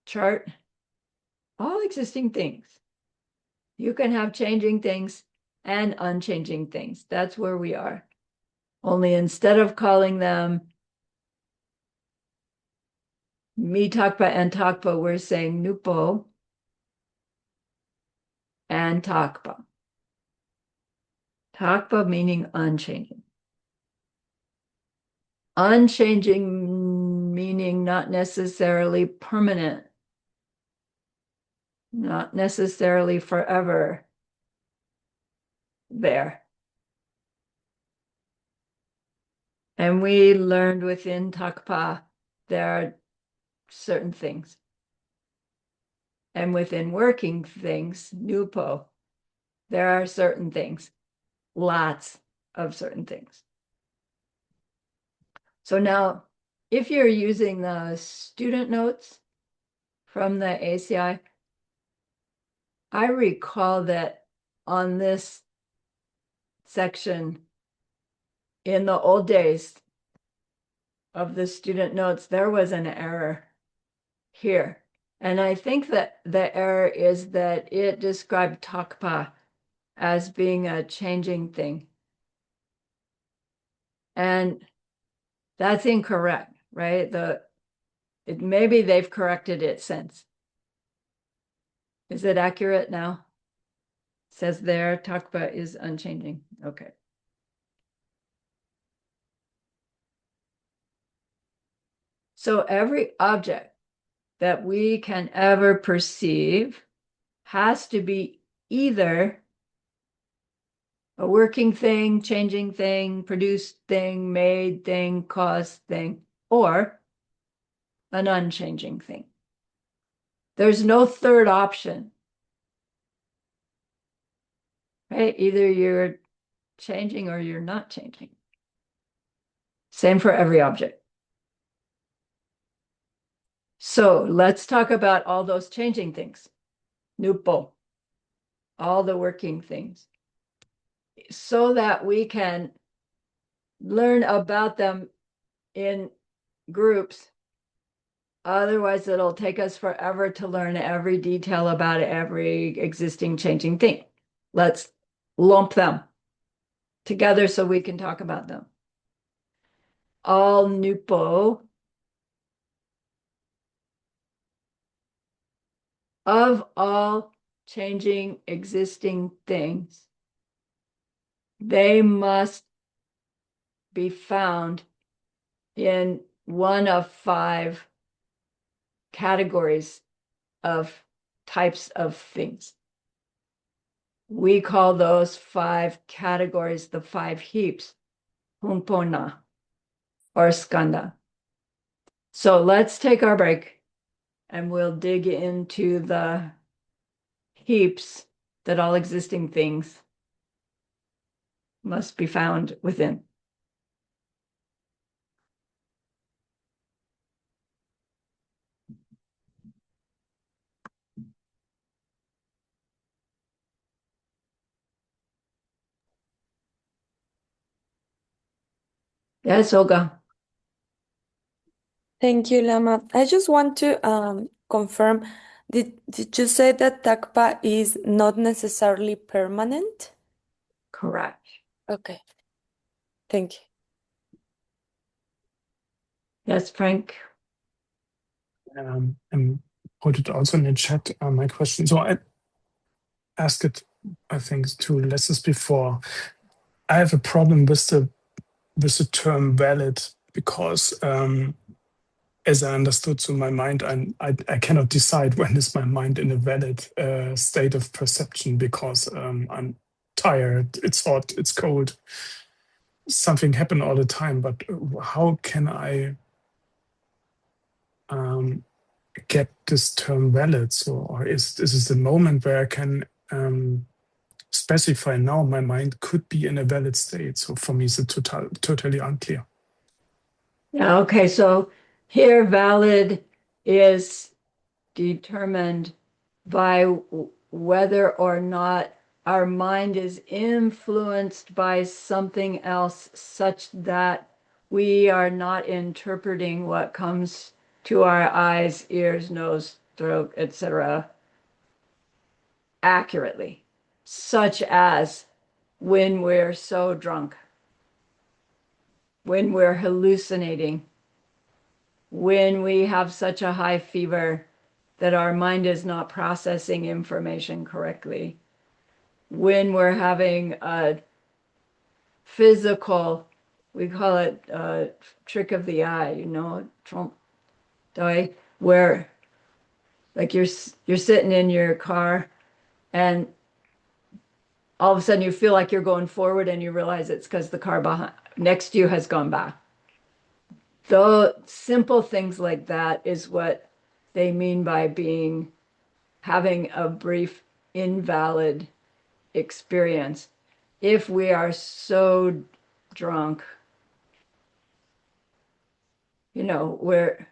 Speaker 1: chart? All existing things. You can have changing things and unchanging things. That's where we are. Only instead of calling them mi takpa and takpa, we're saying nupo and takpa. Takpa meaning unchanging. Unchanging meaning not necessarily permanent, not necessarily forever there. And we learned within Takpa, there are certain things. And within working things, Nupo, there are certain things, lots of certain things. So now, if you're using the student notes from the ACI, I recall that on this section, in the old days of the student notes, there was an error here. And I think that the error is that it described Takpa as being a changing thing. And that's incorrect, right? Maybe they've corrected it since. Is it accurate now? Says there, talk about is unchanging. Okay. So every object that we can ever perceive has to be either a working thing, changing thing, produced thing, made thing, caused thing, or an unchanging thing. There's no third option. Right? Either you're changing or you're not changing. Same for every object. So let's talk about all those changing things. Nupo, all the working things, so that we can learn about them in groups. Otherwise, it'll take us forever to learn every detail about every existing changing thing. Let's lump them together so we can talk about them. All Nupo of all changing existing things, they must be found in one of 5 categories of types of things. We call those 5 categories the 5 heaps, humpona or skanda. So let's take our break and we'll dig into the heaps that all existing things must be found within. Yes, Olga.
Speaker 3: Thank you, Lama. I just want to confirm, did you say that takpa is not necessarily permanent?
Speaker 1: Correct.
Speaker 3: Okay, thank you.
Speaker 1: Yes, Frank.
Speaker 5: And put it also in the chat, my question. So I asked it, I think, 2 lessons before. I have a problem with the term valid because, as I understood, so my mind, I cannot decide when is my mind in a valid state of perception because I'm tired, it's hot, it's cold, something happen all the time. But how can I get this term valid? So, or is this the moment where I can specify now my mind could be in a valid state? So for me, it's totally unclear.
Speaker 1: Yeah, okay, so here valid is determined by whether or not our mind is influenced by something else such that we are not interpreting what comes to our eyes, ears, nose, throat, etc. accurately, such as when we're so drunk, when we're hallucinating, when we have such a high fever that our mind is not processing information correctly, when we're having a physical, we call it a trick of the eye, trompe d'oeil, where like you're sitting in your car and all of a sudden you feel like you're going forward and you realize it's because the car behind next to you has gone back. Though simple things like that is what they mean by having a brief invalid experience. If we are so drunk, where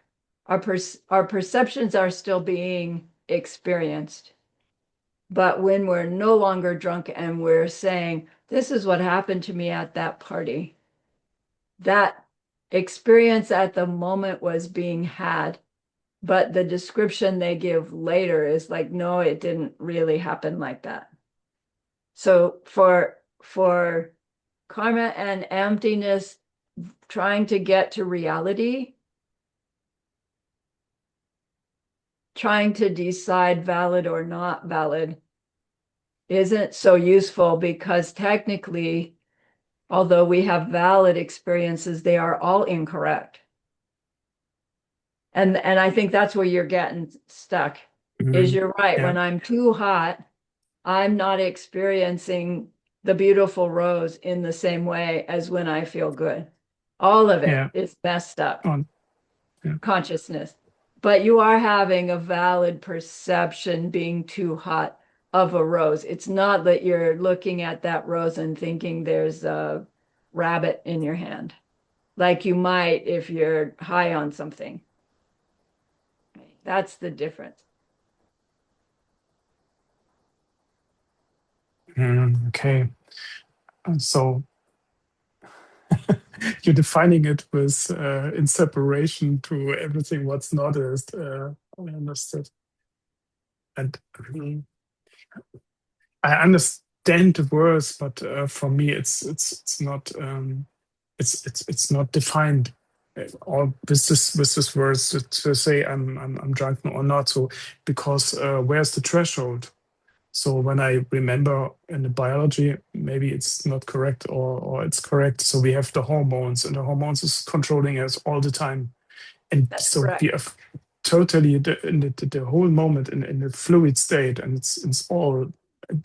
Speaker 1: our perceptions are still being experienced. But when we're no longer drunk and we're saying, this is what happened to me at that party, that experience at the moment was being had, but the description they give later is like, no, it didn't really happen like that. So for karma and emptiness, trying to get to reality, trying to decide valid or not valid isn't so useful because technically, although we have valid experiences, they are all incorrect. And I think that's where you're getting stuck, is
Speaker 5: Mhm.
Speaker 1: you're right.
Speaker 5: Yeah.
Speaker 1: When I'm too hot, I'm not experiencing the beautiful rose in the same way as when I feel good. All of it
Speaker 5: Yeah.
Speaker 1: is messed up
Speaker 5: On. Yeah.
Speaker 1: consciousness. But you are having a valid perception being too hot of a rose. It's not that you're looking at that rose and thinking there's a rabbit in your hand, like you might if you're high on something. That's the difference.
Speaker 5: Okay. So you're defining it with in separation to everything what's not is I understood. And I understand the words, but for me, it's not it's not defined. Or with this words to say I'm drunk or not. So because where's the threshold? So when I remember in the biology, maybe it's not correct or it's correct. So we have the hormones, and the hormones is controlling us all the time. And
Speaker 1: That's
Speaker 5: so we
Speaker 1: correct.
Speaker 5: are totally in the whole moment in the fluid state, and it's all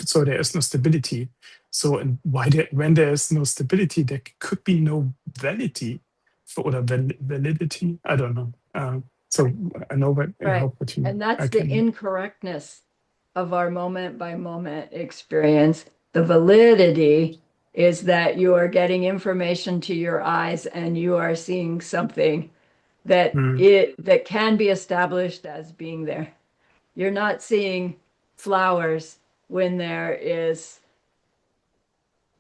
Speaker 5: so there is no stability. So and when there is no stability, there could be no validity for or validity. I don't know. So I know what I
Speaker 1: Right.
Speaker 5: hope what you
Speaker 1: And
Speaker 5: I
Speaker 1: that's the
Speaker 5: can.
Speaker 1: incorrectness of our moment by moment experience. The validity is that you are getting information to your eyes and you are seeing something
Speaker 5: Mm,
Speaker 1: that can be established as being there. You're not seeing flowers when there is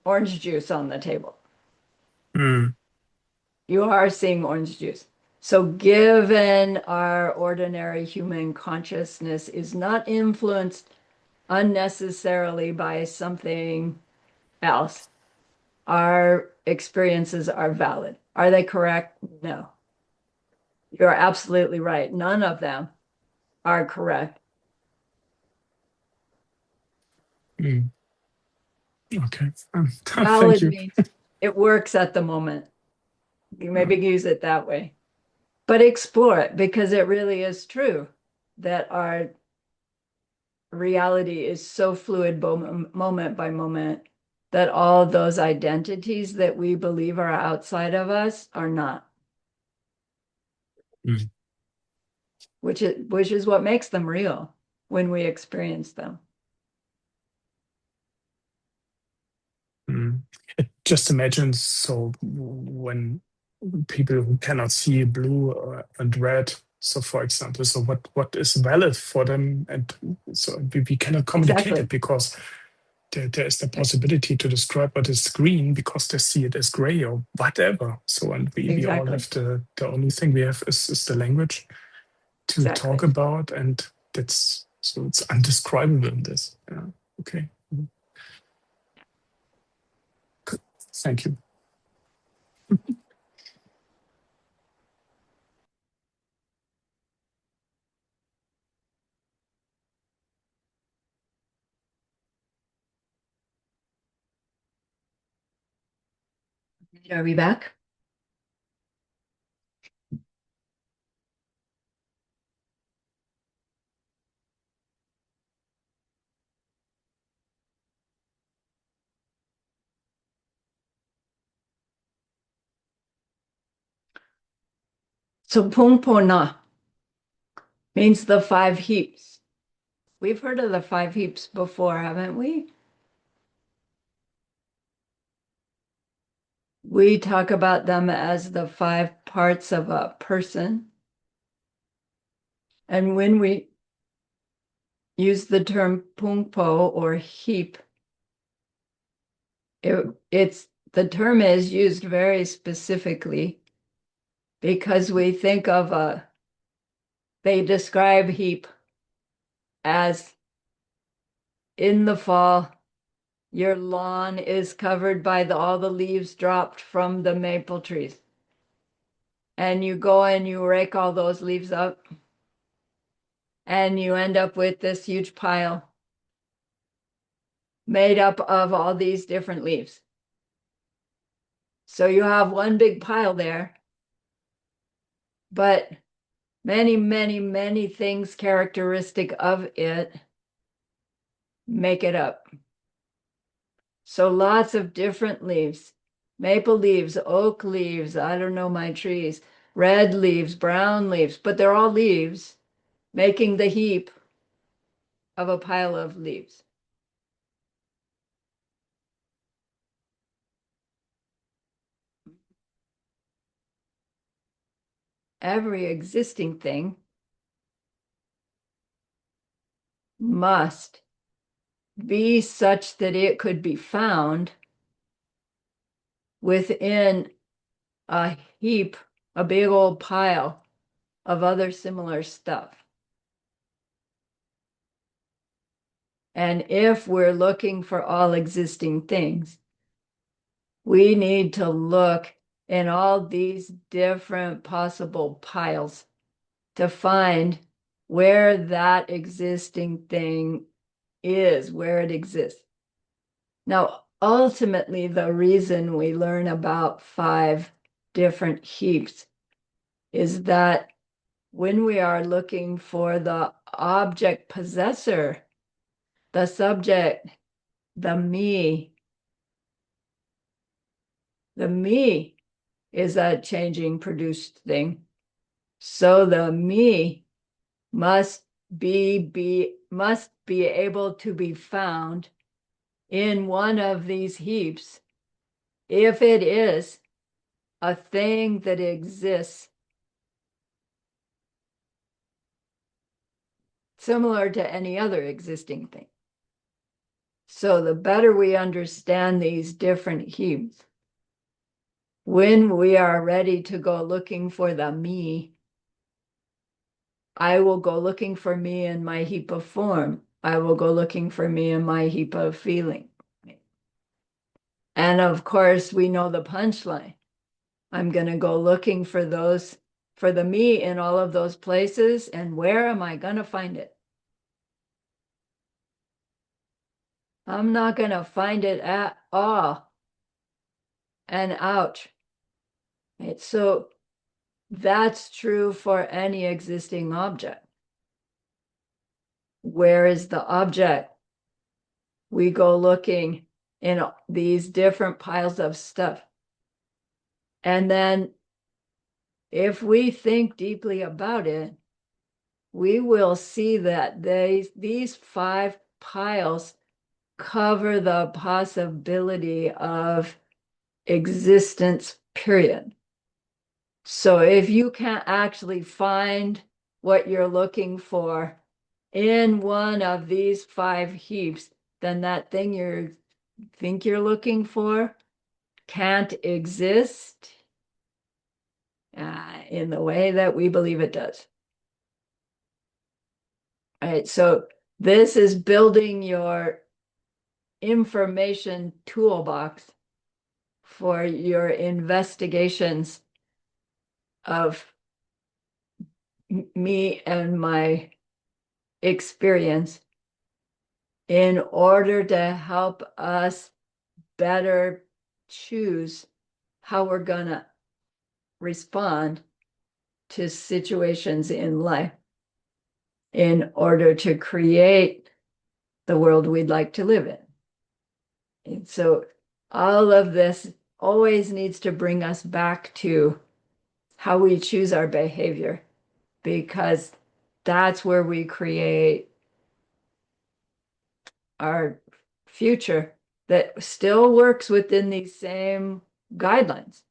Speaker 1: orange juice on the table.
Speaker 5: mm,
Speaker 1: You are seeing orange juice. So, given our ordinary human consciousness is not influenced unnecessarily by something else, our experiences are valid. Are they correct? No. You're absolutely right. None of them are correct.
Speaker 5: mm. Okay. Thank
Speaker 1: Valid
Speaker 5: you.
Speaker 1: means it works at the moment. You maybe use it that way. But explore it because it really is true that our reality is so fluid moment by moment that all those identities that we believe are outside of us are not,
Speaker 5: Mm,
Speaker 1: which is what makes them real when we experience them.
Speaker 5: mm. Just imagine so when people who cannot see blue and red. So, for example, so what is valid for them, and so we cannot communicate it
Speaker 1: Exactly.
Speaker 5: because there is the possibility to describe what is green because they see it as gray or whatever. So, and we all
Speaker 1: Exactly.
Speaker 5: have the only thing we have is the language to talk
Speaker 1: Exactly.
Speaker 5: about, and that's so it's undescribable in this. Yeah. Okay. Good. Thank you.
Speaker 1: Are we back? So Pungpona means the five heaps. We've heard of the five heaps before, haven't we? We talk about them as the five parts of a person. And when we use the term pungpo or heap, it's the term is used very specifically because we think of they describe heap as in the fall, your lawn is covered by all the leaves dropped from the maple trees. And you go and you rake all those leaves up and you end up with this huge pile made up of all these different leaves. So you have one big pile there, but many, many, many things characteristic of it make it up. So lots of different leaves, maple leaves, oak leaves, I don't know my trees, red leaves, brown leaves, but they're all leaves making the heap of a pile of leaves. Every existing thing must be such that it could be found within a heap, a big old pile of other similar stuff. And if we're looking for all existing things, we need to look in all these different possible piles to find where that existing thing is, where it exists. Now, ultimately, the reason we learn about 5 different heaps is that when we are looking for the object possessor, the subject, the me is a changing, produced thing. So the me must be able to be found in one of these heaps if it is a thing that exists similar to any other existing thing. So the better we understand these different heaps, when we are ready to go looking for the me, I will go looking for me in my heap of form. I will go looking for me in my heap of feeling. And of course, we know the punchline. I'm going to go looking for the me in all of those places. And where am I going to find it? I'm not going to find it at all. And ouch. Right? So that's true for any existing object. Where is the object? We go looking in these different piles of stuff. And then if we think deeply about it, we will see that these 5 piles cover the possibility of existence, period. So if you can't actually find what you're looking for in one of these 5 heaps, then that thing you think you're looking for can't exist in the way that we believe it does. All right, so this is building your information toolbox for your investigations of me and my experience in order to help us better choose how we're going to respond to situations in life in order to create the world we'd like to live in. And so all of this always needs to bring us back to how we choose our behavior, because that's where we create our future that still works within these same guidelines.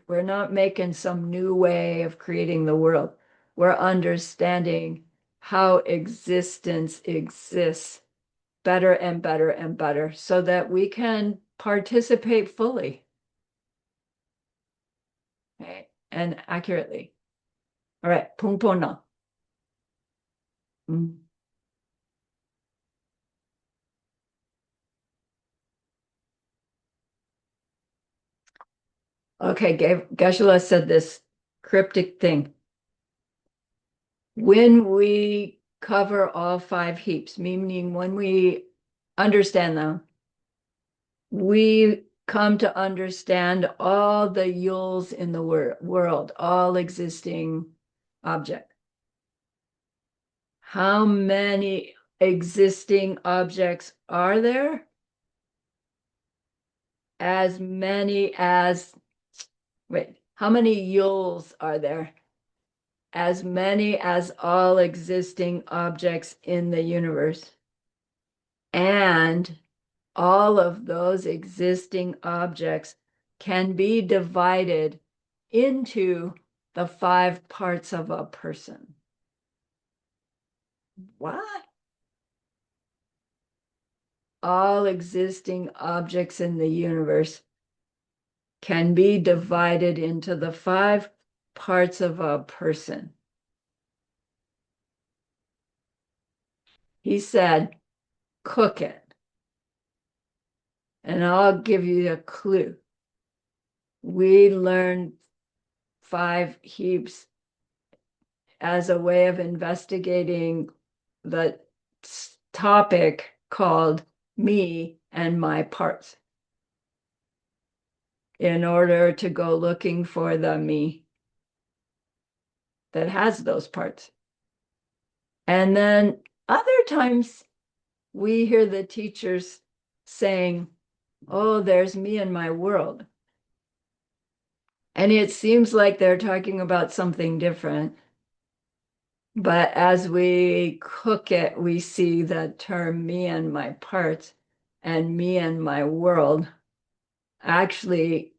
Speaker 1: We're not making some new way of creating the world. We're understanding how existence exists better and better and better so that we can participate fully, right, and accurately. All right, pungpona. Okay, Geshe-la said this cryptic thing. when we cover all 5 heaps, meaning when we understand them, we come to understand all the yuls in the world, all existing objects. How many existing objects are there? As many as, wait, how many yuls are there? As many as all existing objects in the universe. And all of those existing objects can be divided into the 5 parts of a person. What? All existing objects in the universe can be divided into the 5 parts of a person. He said, cook it. And I'll give you a clue. We learned 5 heaps as a way of investigating the topic called me and my parts, in order to go looking for the me that has those parts. And then other times we hear the teachers saying, oh, there's me and my world. And it seems like they're talking about something different. But as we cook it, we see the term me and my parts and me and my world actually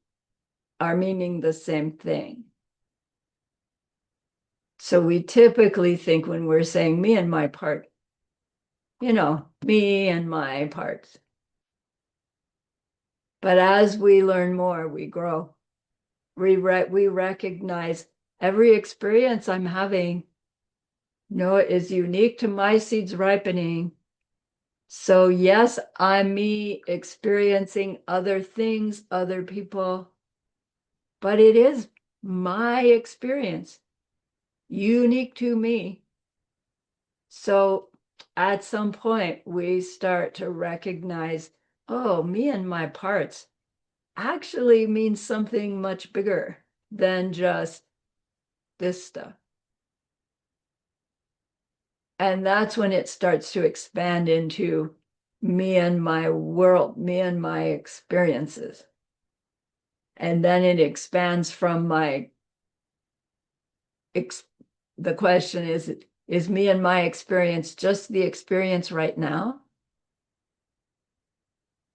Speaker 1: are meaning the same thing. So we typically think when we're saying me and my part, me and my parts. But as we learn more, we grow. We recognize every experience I'm having, is unique to my seeds ripening. So yes, I'm me experiencing other things, other people, but it is my experience, unique to me. So at some point, we start to recognize, oh, me and my parts actually means something much bigger than just this stuff. And that's when it starts to expand into me and my world, me and my experiences. And then it expands from the question is me and my experience just the experience right now?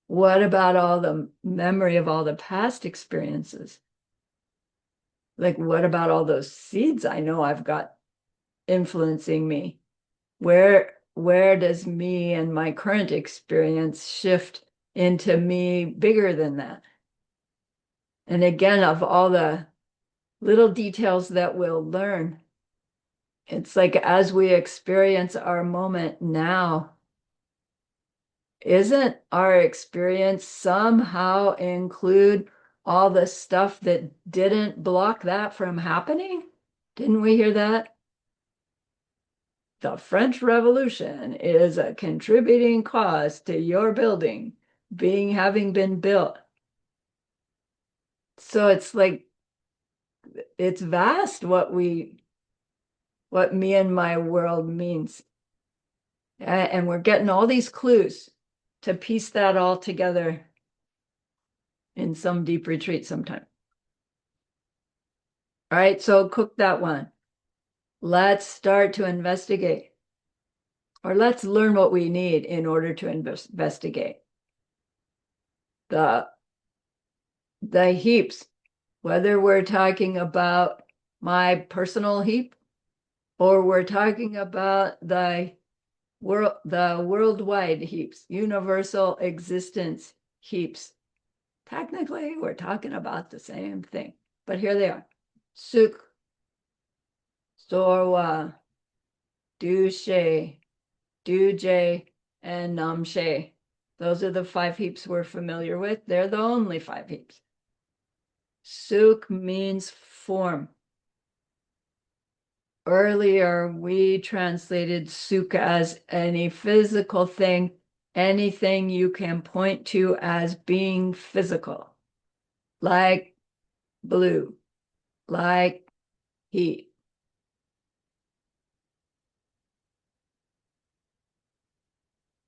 Speaker 1: What about all the memory of all the past experiences? Like, what about all those seeds I know I've got influencing me? Where does me and my current experience shift into me bigger than that? And again, of all the little details that we'll learn, it's like as we experience our moment now, isn't our experience somehow include all the stuff that didn't block that from happening? Didn't we hear that? The French Revolution is a contributing cause to your building having been built. So it's like, it's vast what me and my world means. And we're getting all these clues to piece that all together in some deep retreat sometime. All right, so cook that one. Let's start to investigate, or let's learn what we need in order to investigate. The heaps, whether we're talking about my personal heap or we're talking about the worldwide heaps, universal existence heaps. Technically, we're talking about the same thing, but here they are. Suk, Sorwa, Dushe, Duje, and Namshe. Those are the 5 heaps we're familiar with. They're the only 5 heaps. Suk means form, earlier we translated suk as any physical thing, anything you can point to as being physical, like blue, like heat.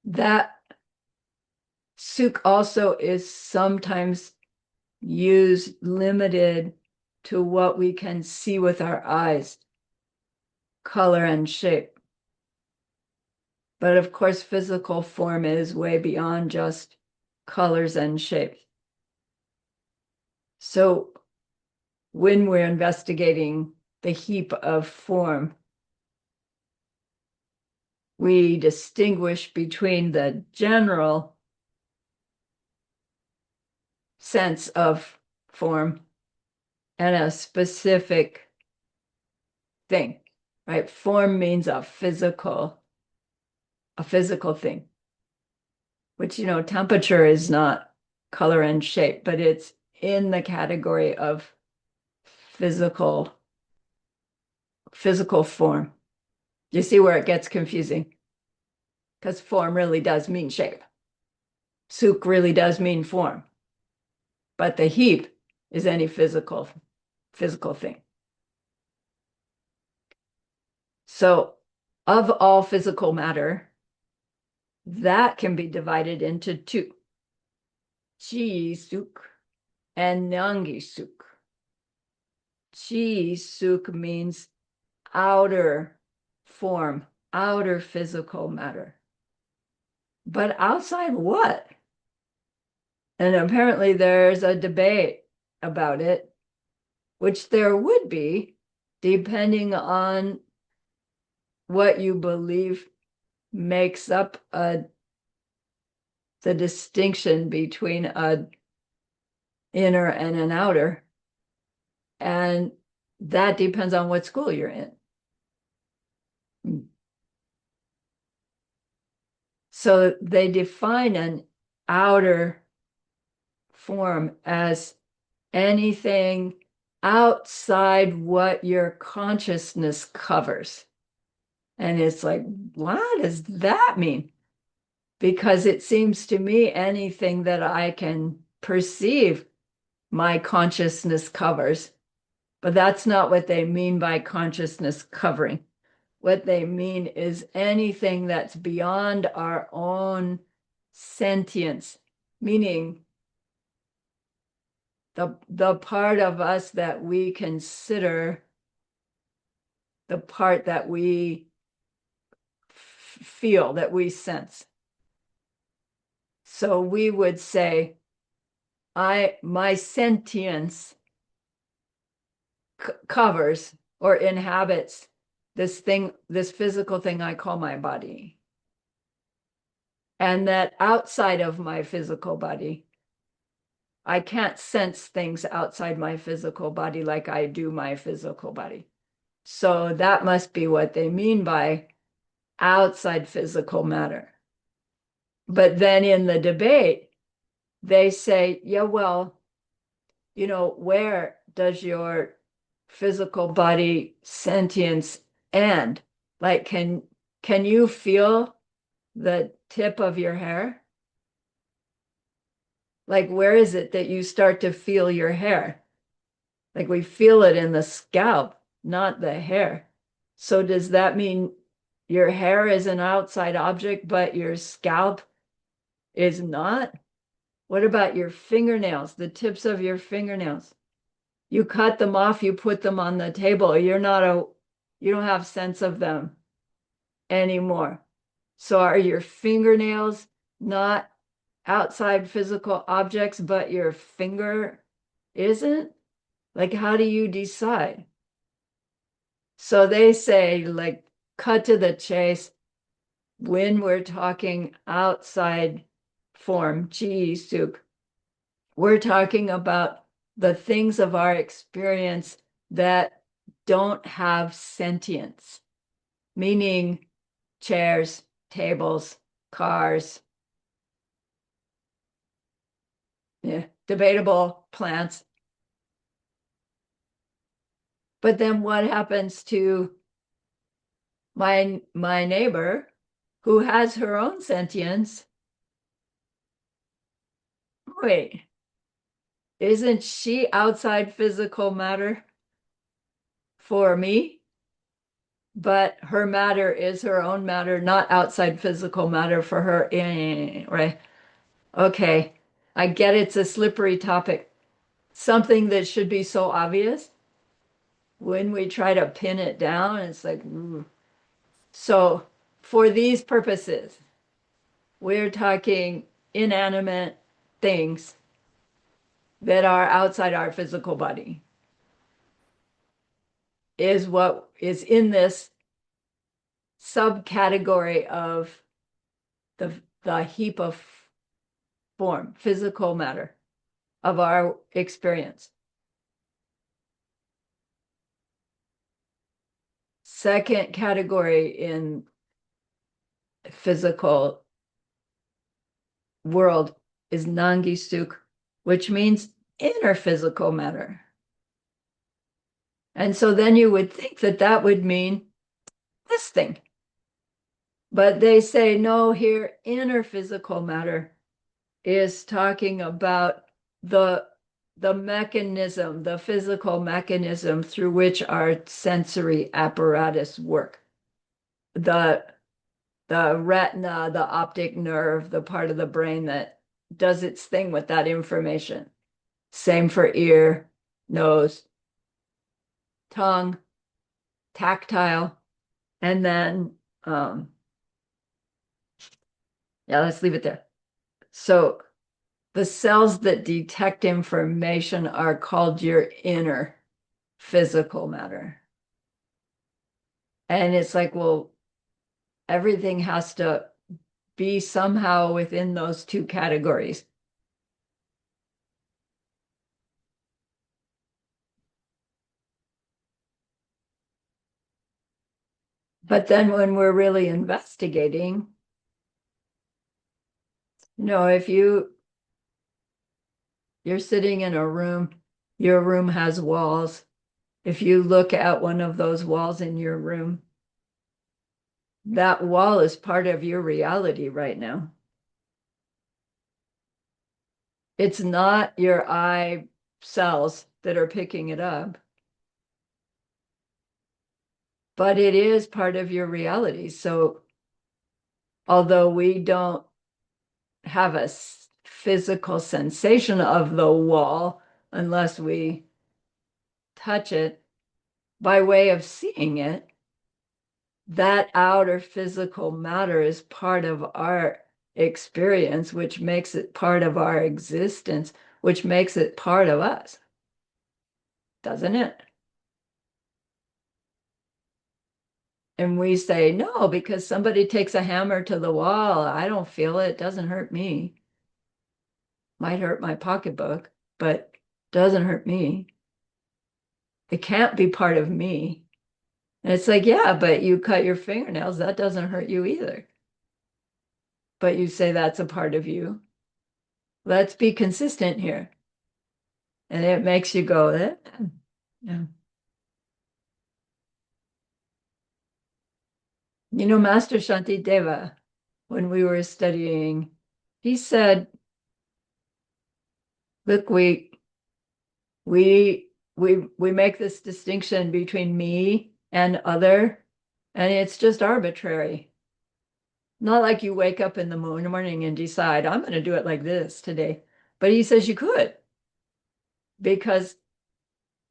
Speaker 1: That suk also is sometimes used limited to what we can see with our eyes, color and shape. But of course, physical form is way beyond just colors and shapes. So when we're investigating the heap of form, we distinguish between the general sense of form and a specific thing, right? Form means a physical thing, which, temperature is not color and shape, but it's in the category of physical form. You see where it gets confusing? Because form really does mean shape. Suk really does mean form. But the heap is any physical thing. So of all physical matter, that can be divided into two. Chi suk and Nyangi suk. Chi suk means outer form, outer physical matter. But outside what? And apparently there's a debate about it, which there would be, depending on what you believe makes up the distinction between an inner and an outer. And that depends on what school you're in. So they define an outer form as anything outside what your consciousness covers. And it's like, what does that mean? Because it seems to me anything that I can perceive my consciousness covers. But that's not what they mean by consciousness covering. What they mean is anything that's beyond our own sentience, meaning the part of us that we consider the part that we feel, that we sense. So we would say, my sentience covers or inhabits this thing, this physical thing I call my body. And that outside of my physical body, I can't sense things outside my physical body like I do my physical body. So that must be what they mean by outside physical matter. But then in the debate, they say, yeah, well, where does your physical body sentience end? Like, can you feel the tip of your hair? Like, where is it that you start to feel your hair? Like, we feel it in the scalp, not the hair. So does that mean your hair is an outside object, but your scalp is not? What about your fingernails, the tips of your fingernails? You cut them off, you put them on the table. You don't have sense of them anymore. So are your fingernails not outside physical objects, but your finger isn't? Like, how do you decide? So they say, like, cut to the chase. When we're talking outside form, chi suk, we're talking about the things of our experience that don't have sentience, meaning chairs, tables, cars, debatable plants. But then what happens to my neighbor who has her own sentience, wait, isn't she outside physical matter for me? But her matter is her own matter, not outside physical matter for her. Right? Okay. I get it's a slippery topic. Something that should be so obvious. When we try to pin it down, it's like, ooh. So for these purposes, we're talking inanimate things that are outside our physical body is what is in this subcategory of the heap of form, physical matter of our experience. Second category in physical world is nangisuk, which means inner physical matter. And so then you would think that that would mean this thing. But they say, no, here, inner physical matter is talking about the mechanism, the physical mechanism through which our sensory apparatus work. The retina, the optic nerve, the part of the brain that does its thing with that information. Same for ear, nose, tongue, tactile, and then yeah, let's leave it there. So the cells that detect information are called your inner physical matter. And it's like, well, everything has to be somehow within those two categories. But then when we're really investigating, if you're sitting in a room, your room has walls. If you look at one of those walls in your room, that wall is part of your reality right now. It's not your eye cells that are picking it up, but it is part of your reality. So although we don't have a physical sensation of the wall unless we touch it, by way of seeing it, that outer physical matter is part of our experience, which makes it part of our existence, which makes it part of us, doesn't it? And we say, no, because somebody takes a hammer to the wall. I don't feel it. It doesn't hurt me. Might hurt my pocketbook, but doesn't hurt me. It can't be part of me. And it's like, yeah, but you cut your fingernails. That doesn't hurt you either. But you say that's a part of you. Let's be consistent here. And it makes you go, yeah. Master Shantideva, when we were studying, he said, look, we make this distinction between me and other, and it's just arbitrary. Not like you wake up in the morning and decide, I'm going to do it like this today. But he says you could, because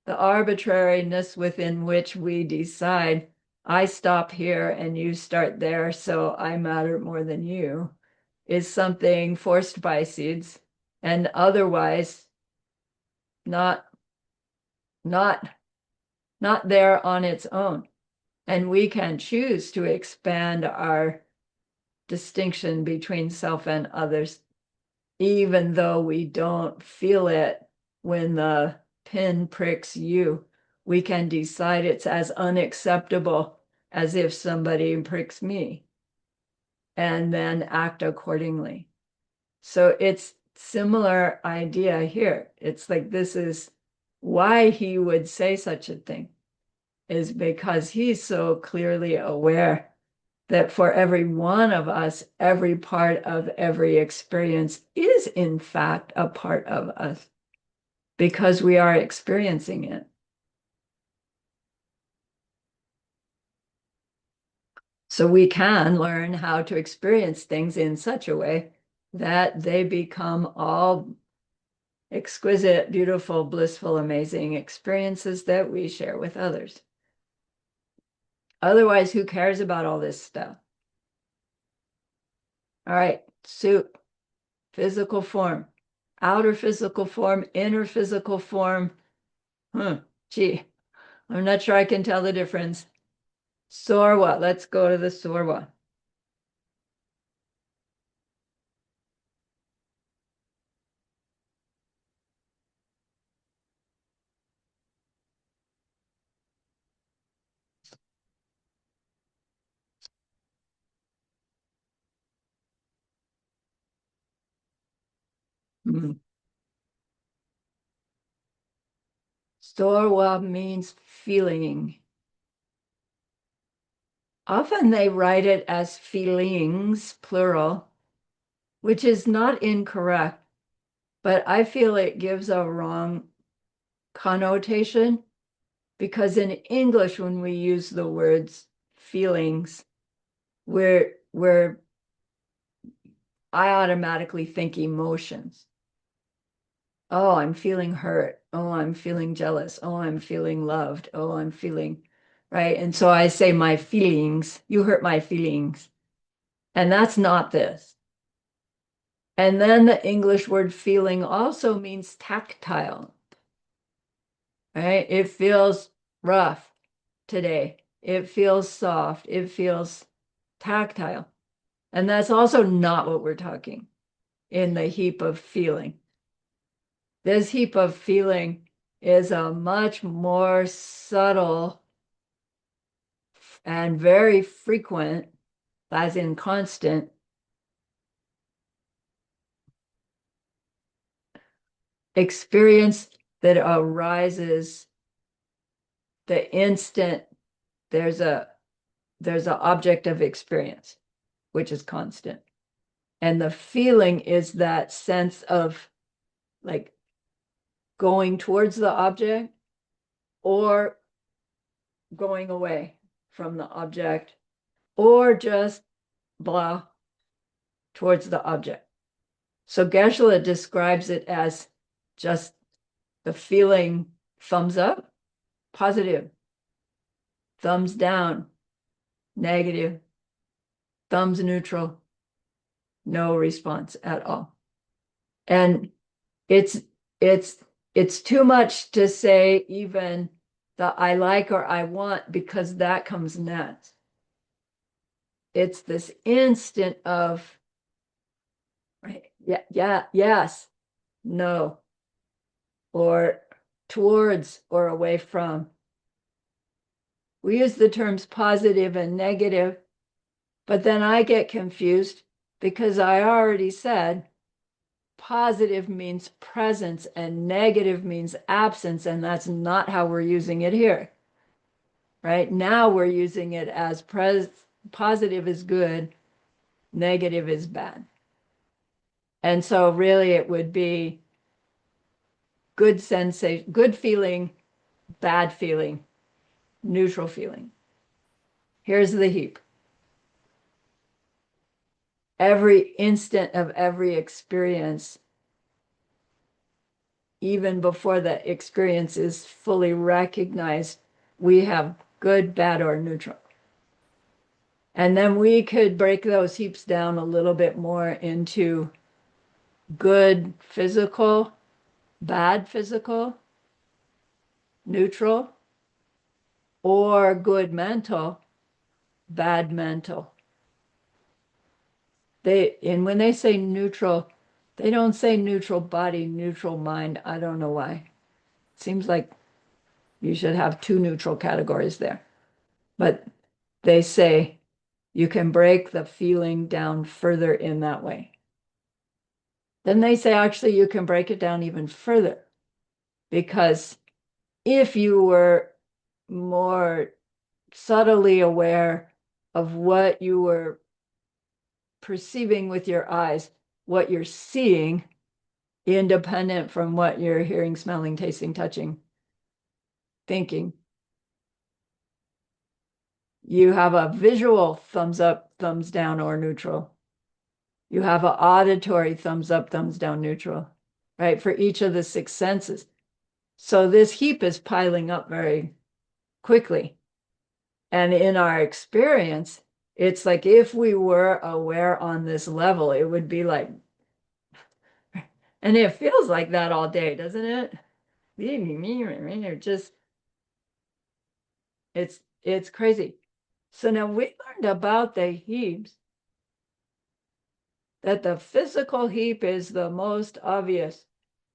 Speaker 1: the arbitrariness within which we decide, I stop here and you start there, so I matter more than you, is something forced by seeds and otherwise not not not there on its own. And we can choose to expand our distinction between self and others, even though we don't feel it when the pin pricks you. We can decide it's as unacceptable as if somebody pricks me and then act accordingly. So it's similar idea here. It's like this is why he would say such a thing. is because he's so clearly aware that for every one of us, every part of every experience is in fact a part of us because we are experiencing it. So we can learn how to experience things in such a way that they become all exquisite, beautiful, blissful, amazing experiences that we share with others. Otherwise, who cares about all this stuff? All right, soup, physical form, outer physical form, inner physical form. Gee, I'm not sure I can tell the difference. Sorwa, let's go to the Sorwa. Hmm. Sorwa means feeling. Often they write it as feelings, plural, which is not incorrect, but I feel it gives a wrong connotation because in English, when we use the words feelings, we're I automatically think emotions. Oh, I'm feeling hurt. Oh, I'm feeling jealous. Oh, I'm feeling loved. Oh, I'm feeling, right? And so I say my feelings, you hurt my feelings. And that's not this. And then the English word feeling also means tactile, right? It feels rough today. It feels soft. It feels tactile. And that's also not what we're talking in the heap of feeling. This heap of feeling is a much more subtle and very frequent, as in constant, experience that arises the instant there's a object of experience, which is constant. And the feeling is that sense of like going towards the object or going away from the object or just blah towards the object. So Geshe-la describes it as just the feeling thumbs up, positive, thumbs down, negative, thumbs neutral, no response at all. And it's it's it's too much to say even the I like or I want because that comes next. It's this instant of right, yeah, yes, no, or towards or away from. We use the terms positive and negative, but then I get confused because I already said positive means presence and negative means absence, and that's not how we're using it here. Right now, we're using it as positive is good, negative is bad. And so, really, it would be good sensation, good feeling, bad feeling, neutral feeling. Here's the heap. Every instant of every experience, even before the experience is fully recognized, we have good, bad, or neutral. And then we could break those heaps down a little bit more into good physical, bad physical, neutral, or good mental, bad mental. And when they say neutral, they don't say neutral body, neutral mind. I don't know why. It seems like you should have two neutral categories there. But they say you can break the feeling down further in that way. Then they say actually you can break it down even further because if you were more subtly aware of what you were perceiving with your eyes, what you're seeing, independent from what you're hearing, smelling, tasting, touching, thinking. You have a visual thumbs up, thumbs down, or neutral. You have an auditory thumbs up, thumbs down, neutral, right? For each of the six senses. So this heap is piling up very quickly. And in our experience, it's like if we were aware on this level, it would be like, and it feels like that all day, doesn't it? Just it's crazy. So now we learned about the heaps, that the physical heap is the most obvious.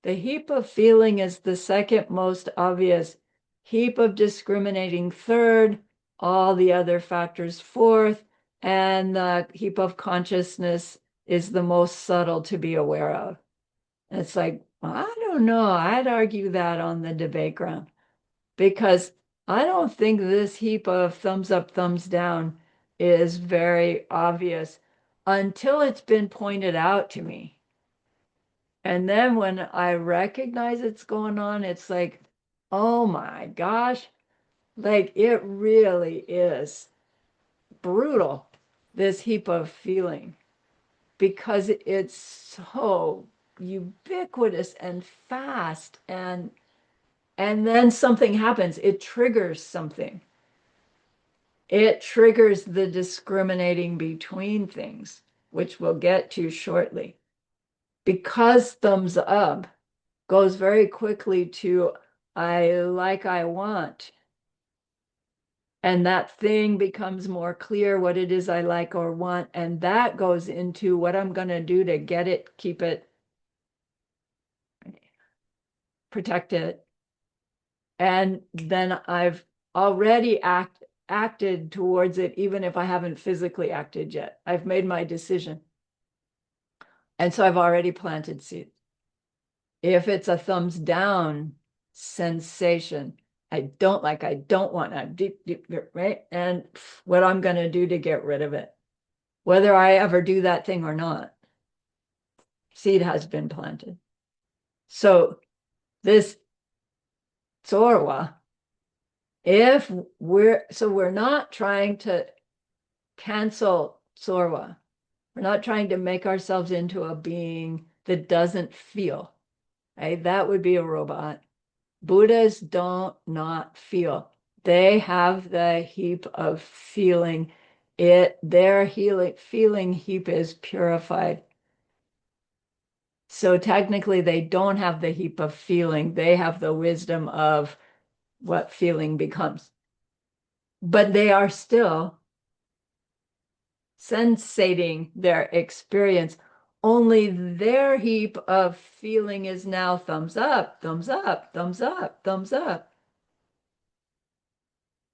Speaker 1: The heap of feeling is the second most obvious. Heap of discriminating third, all the other factors fourth, and the heap of consciousness is the most subtle to be aware of. It's like, I don't know. I'd argue that on the debate ground because I don't think this heap of thumbs up, thumbs down is very obvious until it's been pointed out to me. And then when I recognize it's going on, it's like, oh my gosh, like it really is brutal, this heap of feeling, because it's so ubiquitous and fast and then something happens. It triggers something. It triggers the discriminating between things, which we'll get to shortly. Because thumbs up goes very quickly to I like, I want. And that thing becomes more clear what it is I like or want. And that goes into what I'm going to do to get it, keep it, protect it. And then I've already acted towards it, even if I haven't physically acted yet. I've made my decision. And so I've already planted seeds. If it's a thumbs down sensation, I don't like, I don't want, I'm deep, deep, right? And what I'm going to do to get rid of it, whether I ever do that thing or not, seed has been planted. So this Zorwa, if we're not trying to cancel Zorwa. We're not trying to make ourselves into a being that doesn't feel, right? That would be a robot. Buddhas don't not feel. They have the heap of feeling. Their feeling heap is purified. So technically they don't have the heap of feeling. They have the wisdom of what feeling becomes. But they are still sensating their experience. Only their heap of feeling is now thumbs up, thumbs up, thumbs up, thumbs up.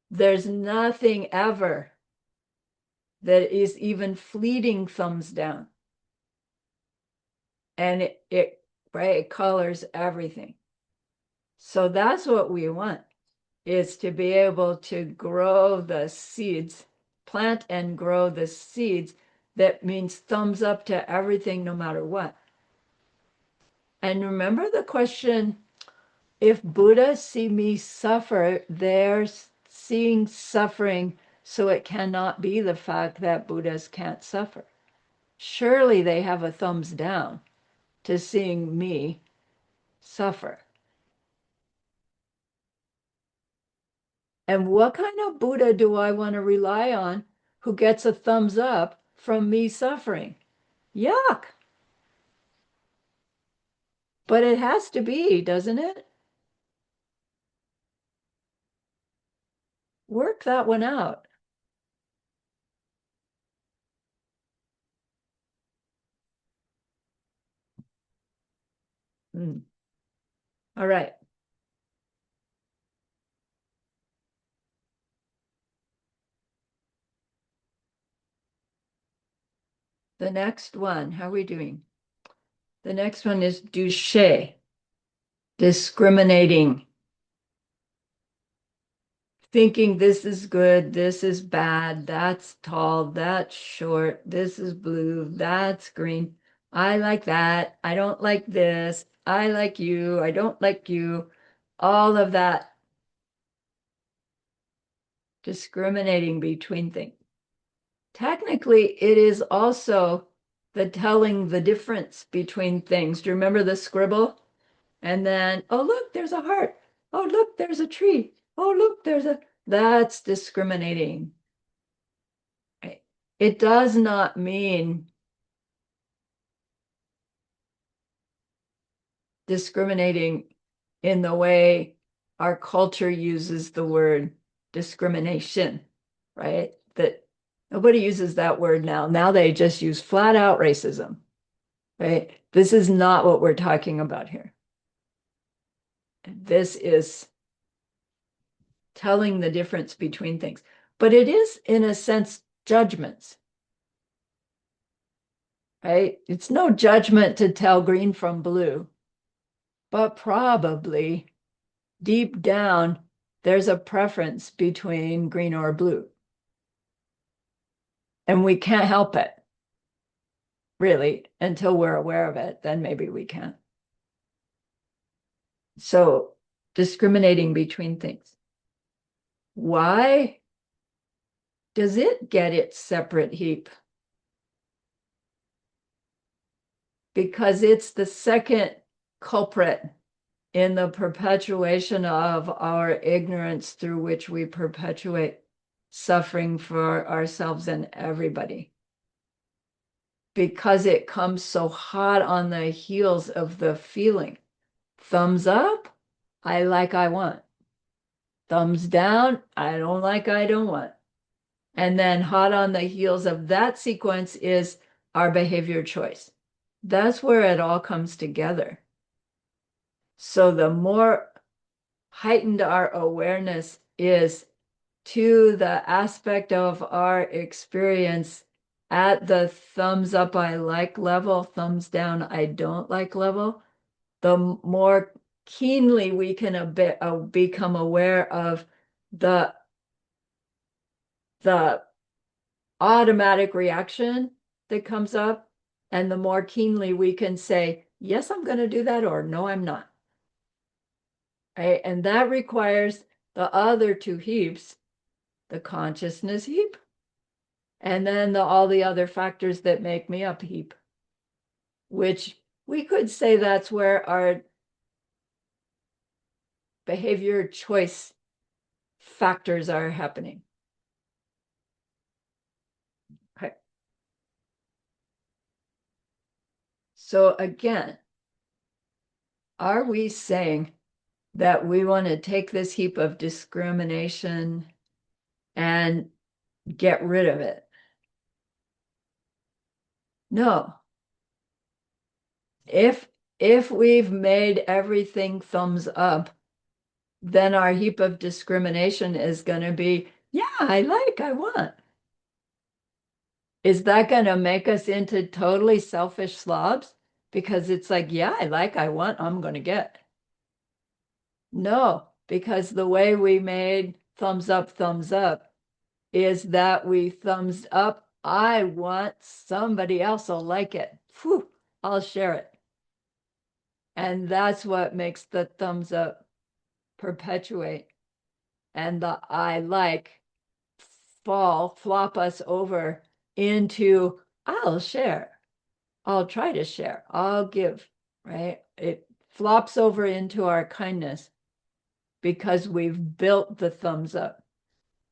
Speaker 1: There's nothing ever that is even fleeting thumbs down. And it colors everything. So that's what we want, is to be able to grow the seeds, plant and grow the seeds. That means thumbs up to everything, no matter what. And remember the question, if Buddhas see me suffer, they're seeing suffering, so it cannot be the fact that Buddhas can't suffer. Surely they have a thumbs down to seeing me suffer. And what kind of Buddha do I want to rely on who gets a thumbs up from me suffering? Yuck! But it has to be, doesn't it? Work that one out. All right. The next one, how are we doing? The next one is douche, discriminating thinking this is good, this is bad, that's tall, that's short, this is blue, that's green. I like that. I don't like this. I like you. I don't like you. All of that discriminating between things. Technically, it is also the telling the difference between things. Do you remember the scribble? And then, oh, look, there's a heart. Oh, look, there's a tree. Oh, look, that's discriminating. Right? It does not mean discriminating in the way our culture uses the word discrimination, right? That nobody uses that word now. Now they just use flat out racism, right? This is not what we're talking about here. This is telling the difference between things, but it is, in a sense, judgments, right? It's no judgment to tell green from blue, but probably deep down, there's a preference between green or blue. And we can't help it, really, until we're aware of it, then maybe we can. So discriminating between things. Why does it get its separate heap? Because it's the second culprit in the perpetuation of our ignorance through which we perpetuate suffering for ourselves and everybody. Because it comes so hot on the heels of the feeling. Thumbs up, I like, I want. Thumbs down, I don't like, I don't want. And then hot on the heels of that sequence is our behavior choice. That's where it all comes together. So the more heightened our awareness is to the aspect of our experience at the thumbs up, I like level, thumbs down, I don't like level, the more keenly we can become aware of the automatic reaction that comes up, and the more keenly we can say, yes, I'm going to do that, or no, I'm not. Right? And that requires the other two heaps, the consciousness heap, and then all the other factors that make me up heap, which we could say that's where our behavior choice factors are happening. Okay. So again, are we saying that we want to take this heap of discrimination and get rid of it? No. If we've made everything thumbs up, then our heap of discrimination is going to be, yeah, I like, I want. Is that going to make us into totally selfish slobs? Because it's like, yeah, I like, I want, I'm going to get. No, because the way we made thumbs up is that we thumbs up, I want, somebody else will like it. Whew, I'll share it. And that's what makes the thumbs up perpetuate. And the I like flop us over into I'll share. I'll try to share. I'll give, right? It flops over into our kindness because we've built the thumbs up,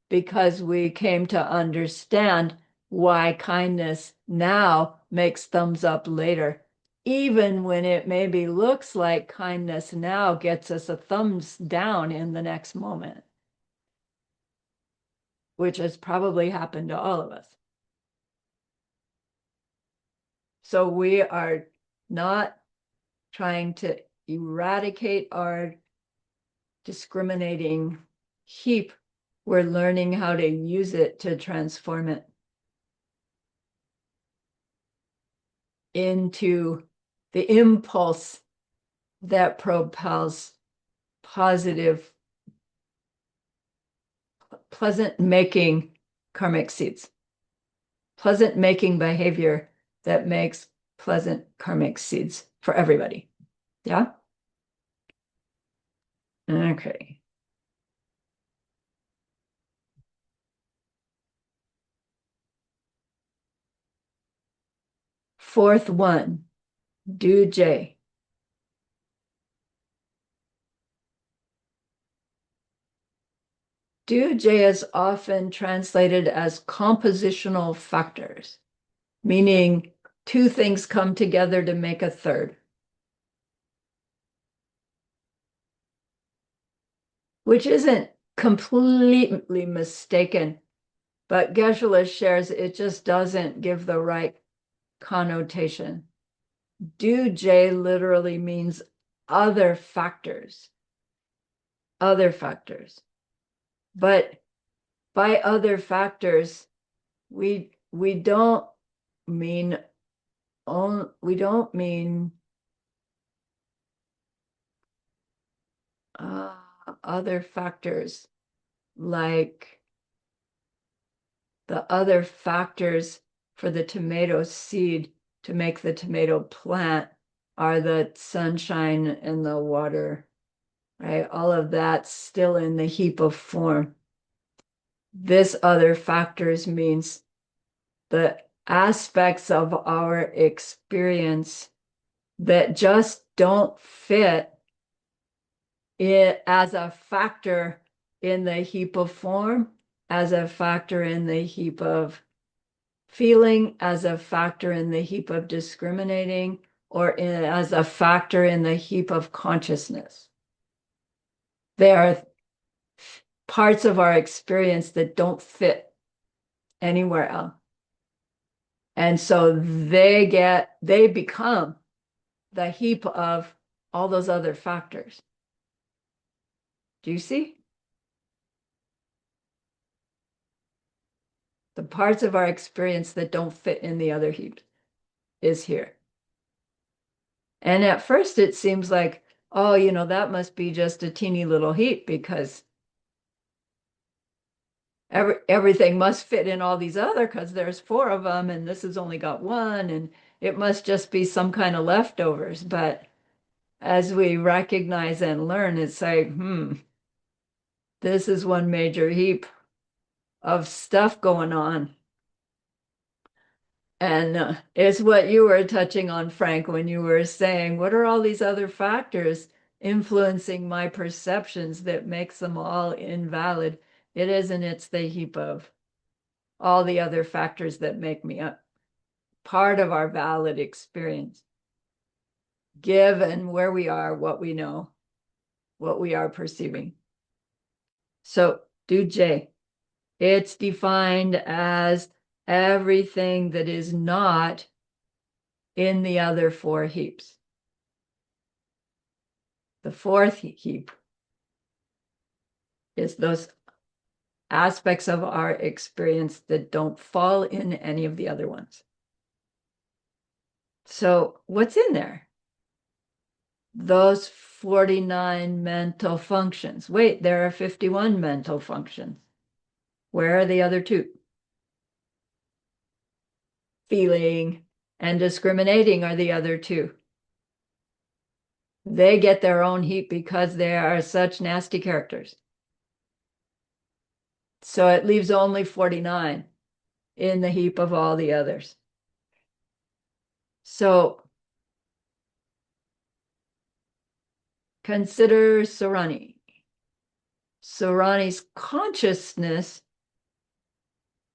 Speaker 1: because we came to understand why kindness now makes thumbs up later, even when it maybe looks like kindness now gets us a thumbs down in the next moment, which has probably happened to all of us. So we are not trying to eradicate our discriminating heap. We're learning how to use it to transform it into the impulse that propels positive pleasant making karmic seeds. Pleasant making behavior that makes pleasant karmic seeds for everybody. Yeah? Okay. Fourth one, do J. Do J is often translated as compositional factors, meaning two things come together to make a third, which isn't completely mistaken, but Geshe-la shares it just doesn't give the right connotation. Do J literally means other factors. Other factors. But by other factors, we don't mean other factors like the other factors for the tomato seed to make the tomato plant are the sunshine and the water, right? All of that's still in the heap of form. This other factors means the aspects of our experience that just don't fit it as a factor in the heap of form, as a factor in the heap of feeling, as a factor in the heap of discriminating, or as a factor in the heap of consciousness. They are parts of our experience that don't fit anywhere else. And so they become the heap of all those other factors. Do you see? The parts of our experience that don't fit in the other heap is here. And at first it seems like, oh, that must be just a teeny little heap because everything must fit in all these other because there's 4 of them and this has only got 1 and it must just be some kind of leftovers. But as we recognize and learn, it's like, this is one major heap of stuff going on. And it's what you were touching on, Frank, when you were saying, what are all these other factors influencing my perceptions that makes them all invalid? It isn't, it's the heap of all the other factors that make me a part of our valid experience, given where we are, what we know, what we are perceiving. So do J. It's defined as everything that is not in the other 4 heaps. The 4th heap is those aspects of our experience that don't fall in any of the other ones. So what's in there? Those 49 mental functions. Wait, there are 51 mental functions. Where are the other 2? Feeling and discriminating are the other 2. They get their own heap because they are such nasty characters. So it leaves only 49 in the heap of all the others. So consider Sarani. Sarani's consciousness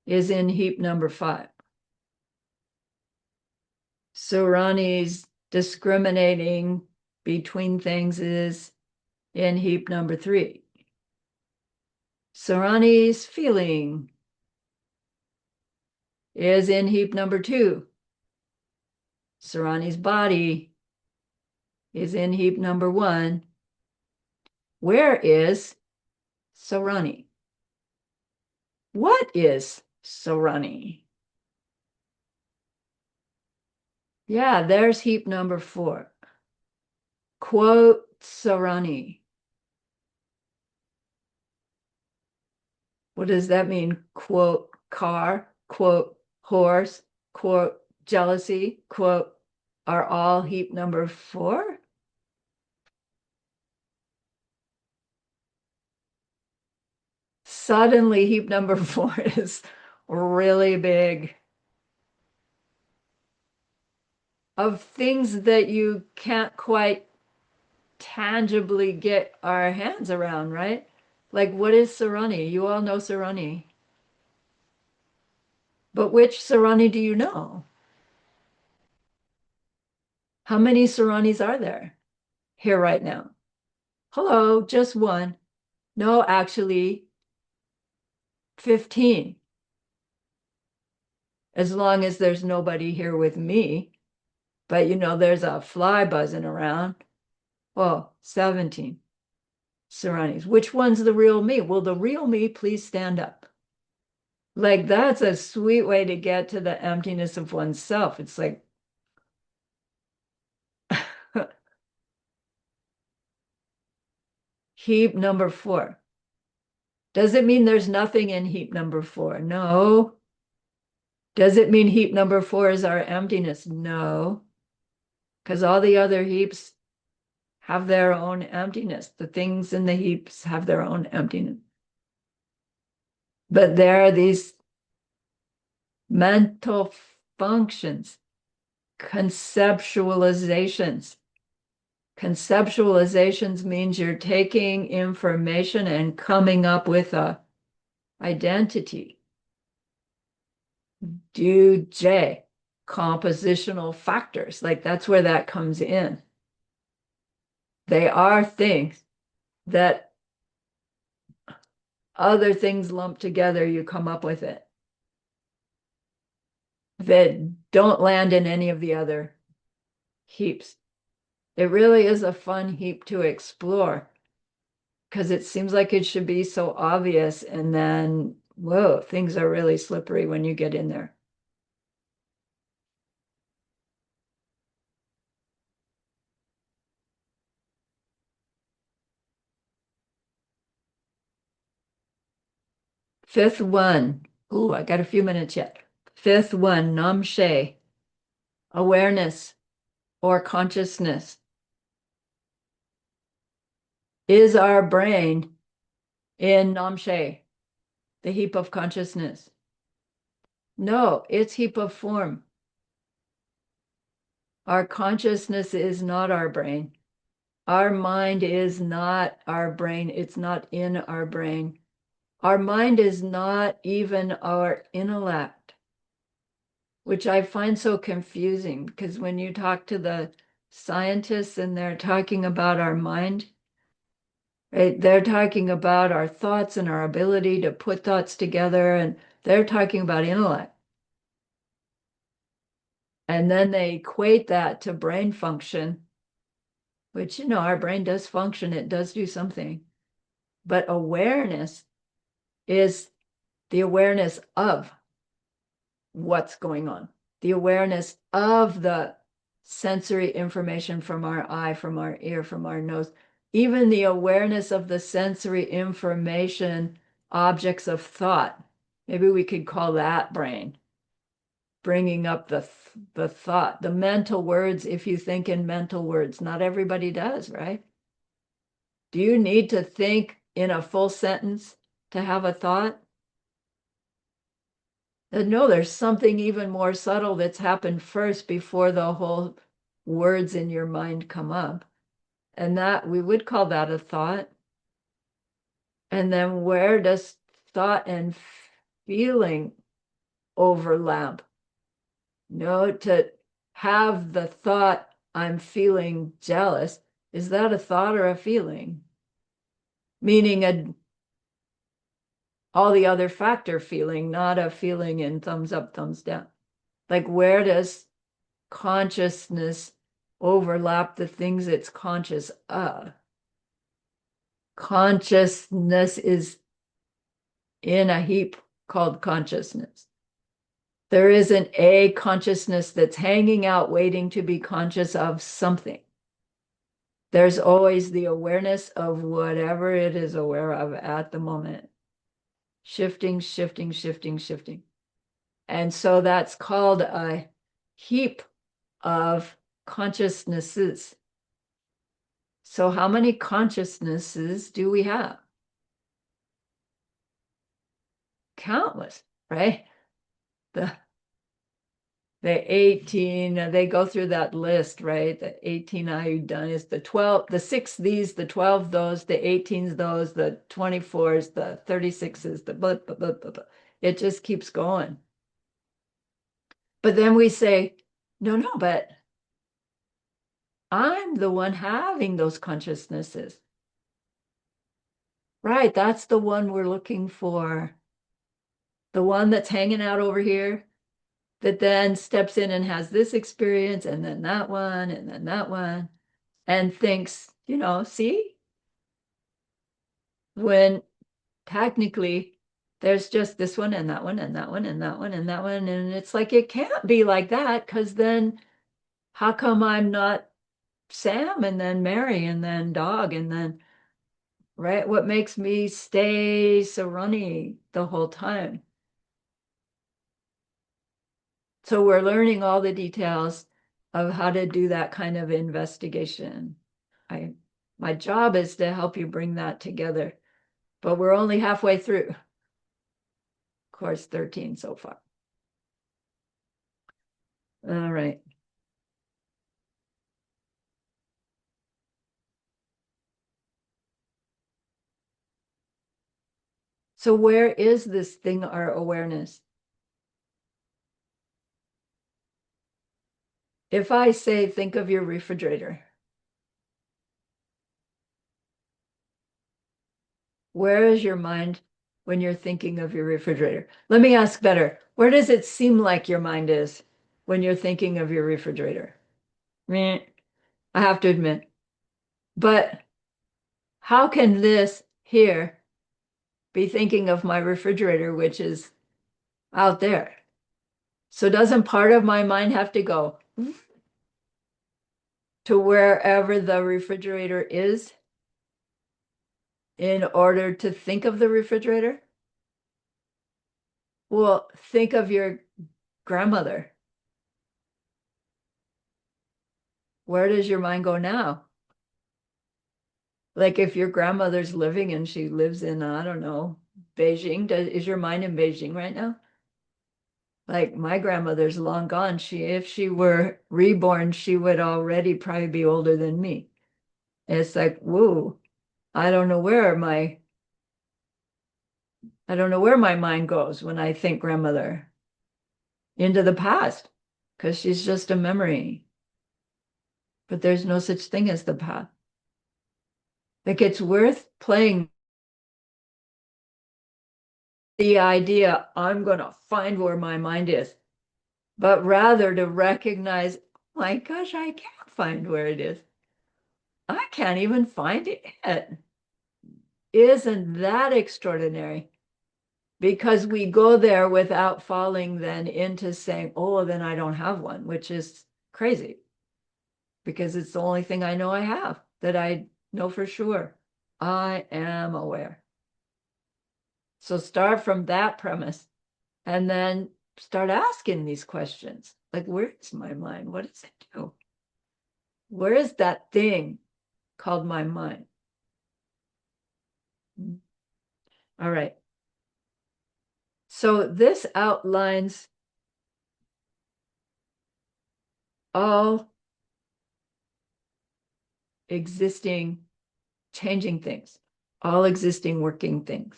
Speaker 1: is in heap number 5. Sarani's discriminating between things is in heap number 3. Sarani's feeling is in heap number 2. Sarani's body is in heap number 1. Where is Sarani? What is Sarani? Yeah, there's heap number 4. Quote Sarani. What does that mean? Quote, car, quote, horse, quote, jealousy, quote, are all heap number 4? Suddenly heap number 4 is really big. Of things that you can't quite tangibly get our hands around, right? Like, what is Sarani? You all know Sarani. But which Sarani do you know? How many Saranis are there here right now? Hello, just one. No, actually, 15. As long as there's nobody here with me. But there's a fly buzzing around. Oh, 17 Saranis. Which one's the real me? Will the real me please stand up? Like, that's a sweet way to get to the emptiness of oneself. It's like, heap number 4. Does it mean there's nothing in heap number 4? No. Does it mean heap number 4 is our emptiness? No. Because all the other heaps have their own emptiness. The things in the heaps have their own emptiness. But there are these mental functions, conceptualizations. Conceptualizations means you're taking information and coming up with a identity. Do J, compositional factors, like that's where that comes in. They are things that other things lumped together, you come up with it, that don't land in any of the other heaps. It really is a fun heap to explore because it seems like it should be so obvious, and then, whoa, things are really slippery when you get in there. Fifth one. Ooh, I got a few minutes yet. Fifth one, namshe, awareness or consciousness. Is our brain in namshe, the heap of consciousness? No, it's heap of form. Our consciousness is not our brain. Our mind is not our brain. It's not in our brain. Our mind is not even our intellect, which I find so confusing because when you talk to the scientists and they're talking about our mind, right, they're talking about our thoughts and our ability to put thoughts together, and they're talking about intellect. And then they equate that to brain function, which, our brain does function, it does do something. But awareness is the awareness of what's going on, the awareness of the sensory information from our eye, from our ear, from our nose, even the awareness of the sensory information, objects of thought. Maybe we could call that brain, bringing up the thought, the mental words. If you think in mental words, not everybody does, right? Do you need to think in a full sentence to have a thought? No, there's something even more subtle that's happened first before the whole words in your mind come up. And that we would call that a thought. And then where does thought and feeling overlap? No, to have the thought, I'm feeling jealous, is that a thought or a feeling? Meaning all the other factor feeling, not a feeling in thumbs up, thumbs down. Like, where does consciousness overlap the things it's conscious of? Consciousness is in a heap called consciousness. There isn't a consciousness that's hanging out waiting to be conscious of something. There's always the awareness of whatever it is aware of at the moment. shifting, shifting, shifting, shifting. And so that's called a heap of consciousnesses. So how many consciousnesses do we have? Countless, right? The 18, they go through that list, right? The 18 I done is the 12, the 6 these, the 12 those, the 18s those, the 24s, the 36s, the blah, blah, blah, blah, blah. It just keeps going. But then we say, no, no, but I'm the one having those consciousnesses. Right, that's the one we're looking for. The one that's hanging out over here that then steps in and has this experience and then that one and then that one and thinks, see, when technically there's just this one and that one and that one and that one and that one. And it's like, it can't be like that, because then how come I'm not Sam and then Mary and then dog and then, right? What makes me stay so runny the whole time? So we're learning all the details of how to do that kind of investigation. My job is to help you bring that together, but we're only halfway through course 13 so far. All right. So where is this thing, our awareness? If I say, think of your refrigerator, where is your mind when you're thinking of your refrigerator? Let me ask better. Where does it seem like your mind is when you're thinking of your refrigerator? Meh, I have to admit. But how can this here be thinking of my refrigerator, which is out there? So doesn't part of my mind have to go to wherever the refrigerator is in order to think of the refrigerator? Well, think of your grandmother. Where does your mind go now? Like if your grandmother's living and she lives in, I don't know, Beijing, is your mind in Beijing right now? Like my grandmother's long gone. If she were reborn, she would already probably be older than me. It's like, whoa, I don't know where my mind goes when I think grandmother. Into the past, because she's just a memory. But there's no such thing as the past. Like it's worth playing the idea, I'm going to find where my mind is, but rather to recognize, oh my gosh, I can't find where it is. I can't even find it. Isn't that extraordinary? Because we go there without falling then into saying, oh, then I don't have one, which is crazy, because it's the only thing I know I have that I know for sure. I am aware. So start from that premise and then start asking these questions. Like, where is my mind? What does it do? Where is that thing called my mind? All right. So this outlines all existing changing things, all existing working things.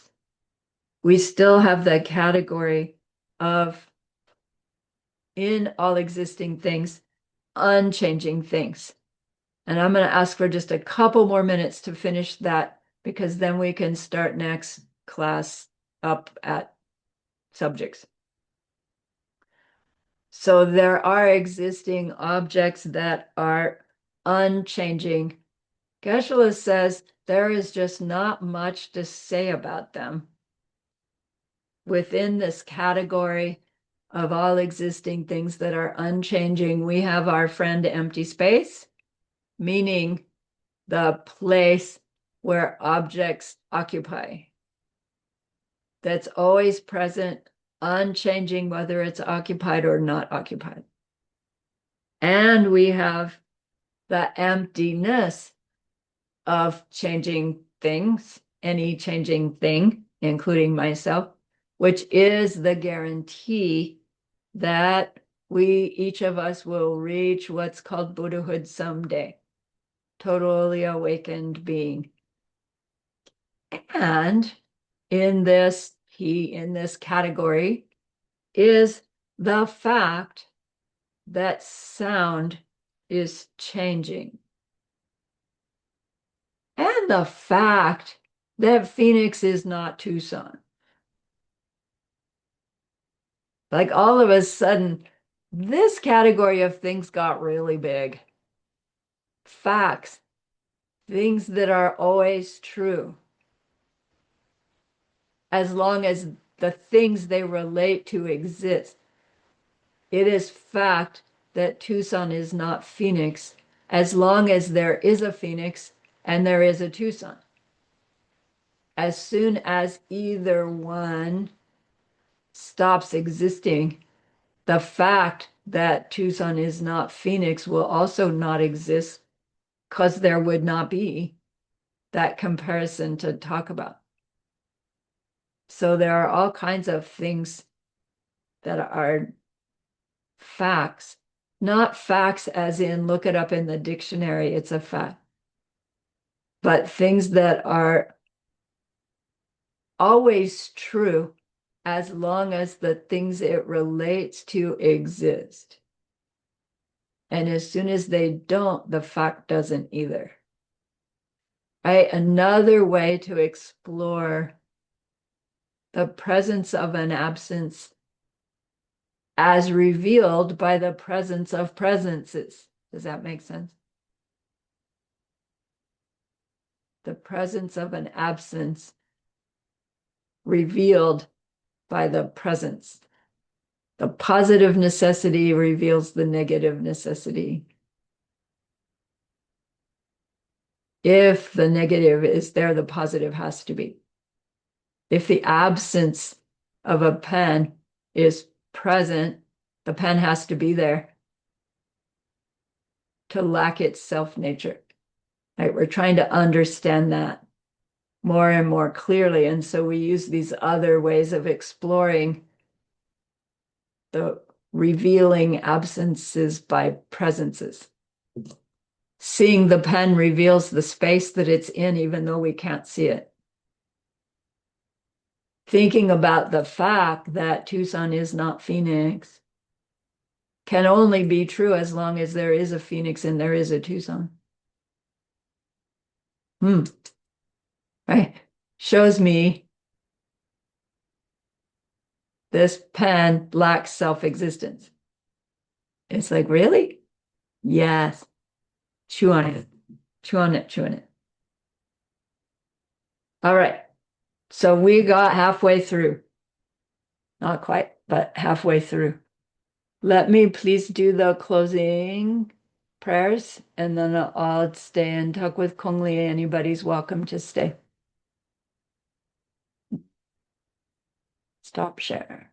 Speaker 1: We still have the category of, in all existing things, unchanging things. And I'm going to ask for just a couple more minutes to finish that, because then we can start next class up at subjects. So there are existing objects that are unchanging. Geshe-la says there is just not much to say about them. Within this category of all existing things that are unchanging, we have our friend empty space, meaning the place where objects occupy. that's always present, unchanging, whether it's occupied or not occupied. And we have the emptiness of changing things, any changing thing, including myself, which is the guarantee that each of us will reach what's called Buddhahood someday, totally awakened being. And in this category is the fact that sound is changing. And the fact that Phoenix is not Tucson. Like all of a sudden, this category of things got really big. Facts, things that are always true, as long as the things they relate to exist. It is fact that Tucson is not Phoenix, as long as there is a Phoenix and there is a Tucson. As soon as either one stops existing, the fact that Tucson is not Phoenix will also not exist, because there would not be that comparison to talk about. So there are all kinds of things that are facts, not facts as in look it up in the dictionary, it's a fact, but things that are always true as long as the things it relates to exist. And as soon as they don't, the fact doesn't either. Right? Another way to explore the presence of an absence as revealed by the presence of presences. Does that make sense? The presence of an absence revealed by the presence. The positive necessity reveals the negative necessity. If the negative is there, the positive has to be. If the absence of a pen is present, the pen has to be there to lack its self-nature. Right? We're trying to understand that more and more clearly. And so we use these other ways of exploring the revealing absences by presences. Seeing the pen reveals the space that it's in, even though we can't see it. Thinking about the fact that Tucson is not Phoenix can only be true as long as there is a Phoenix and there is a Tucson. Right? Shows me this pen lacks self-existence. It's like, really? Yes. Chew on it. Chew on it. Chew on it. All right. So we got halfway through. Not quite, but halfway through. Let me please do the closing prayers, and then I'll stay and talk with Kong Li. Anybody's welcome to stay. Stop share.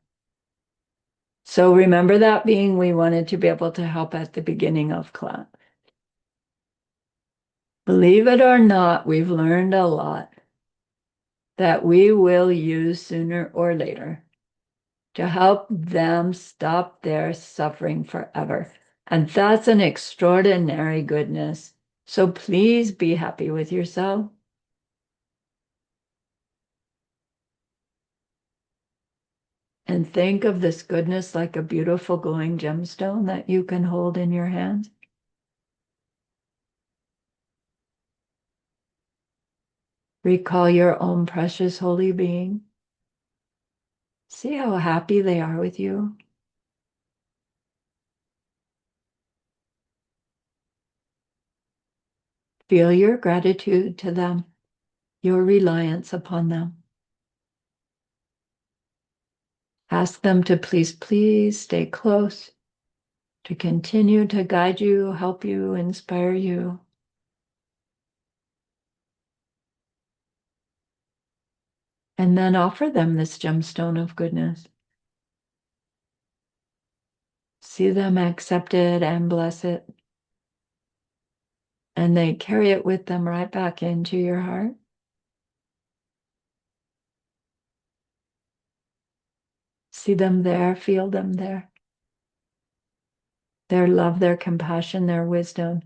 Speaker 1: So remember that being we wanted to be able to help at the beginning of class. Believe it or not, we've learned a lot that we will use sooner or later to help them stop their suffering forever. And that's an extraordinary goodness. So please be happy with yourself. And think of this goodness like a beautiful glowing gemstone that you can hold in your hands. Recall your own precious holy being. See how happy they are with you. Feel your gratitude to them, your reliance upon them. Ask them to please stay close, to continue to guide you, help you, inspire you. And then offer them this gemstone of goodness. See them accept it and bless it. And they carry it with them right back into your heart. See them there, feel them there. Their love, their compassion, their wisdom.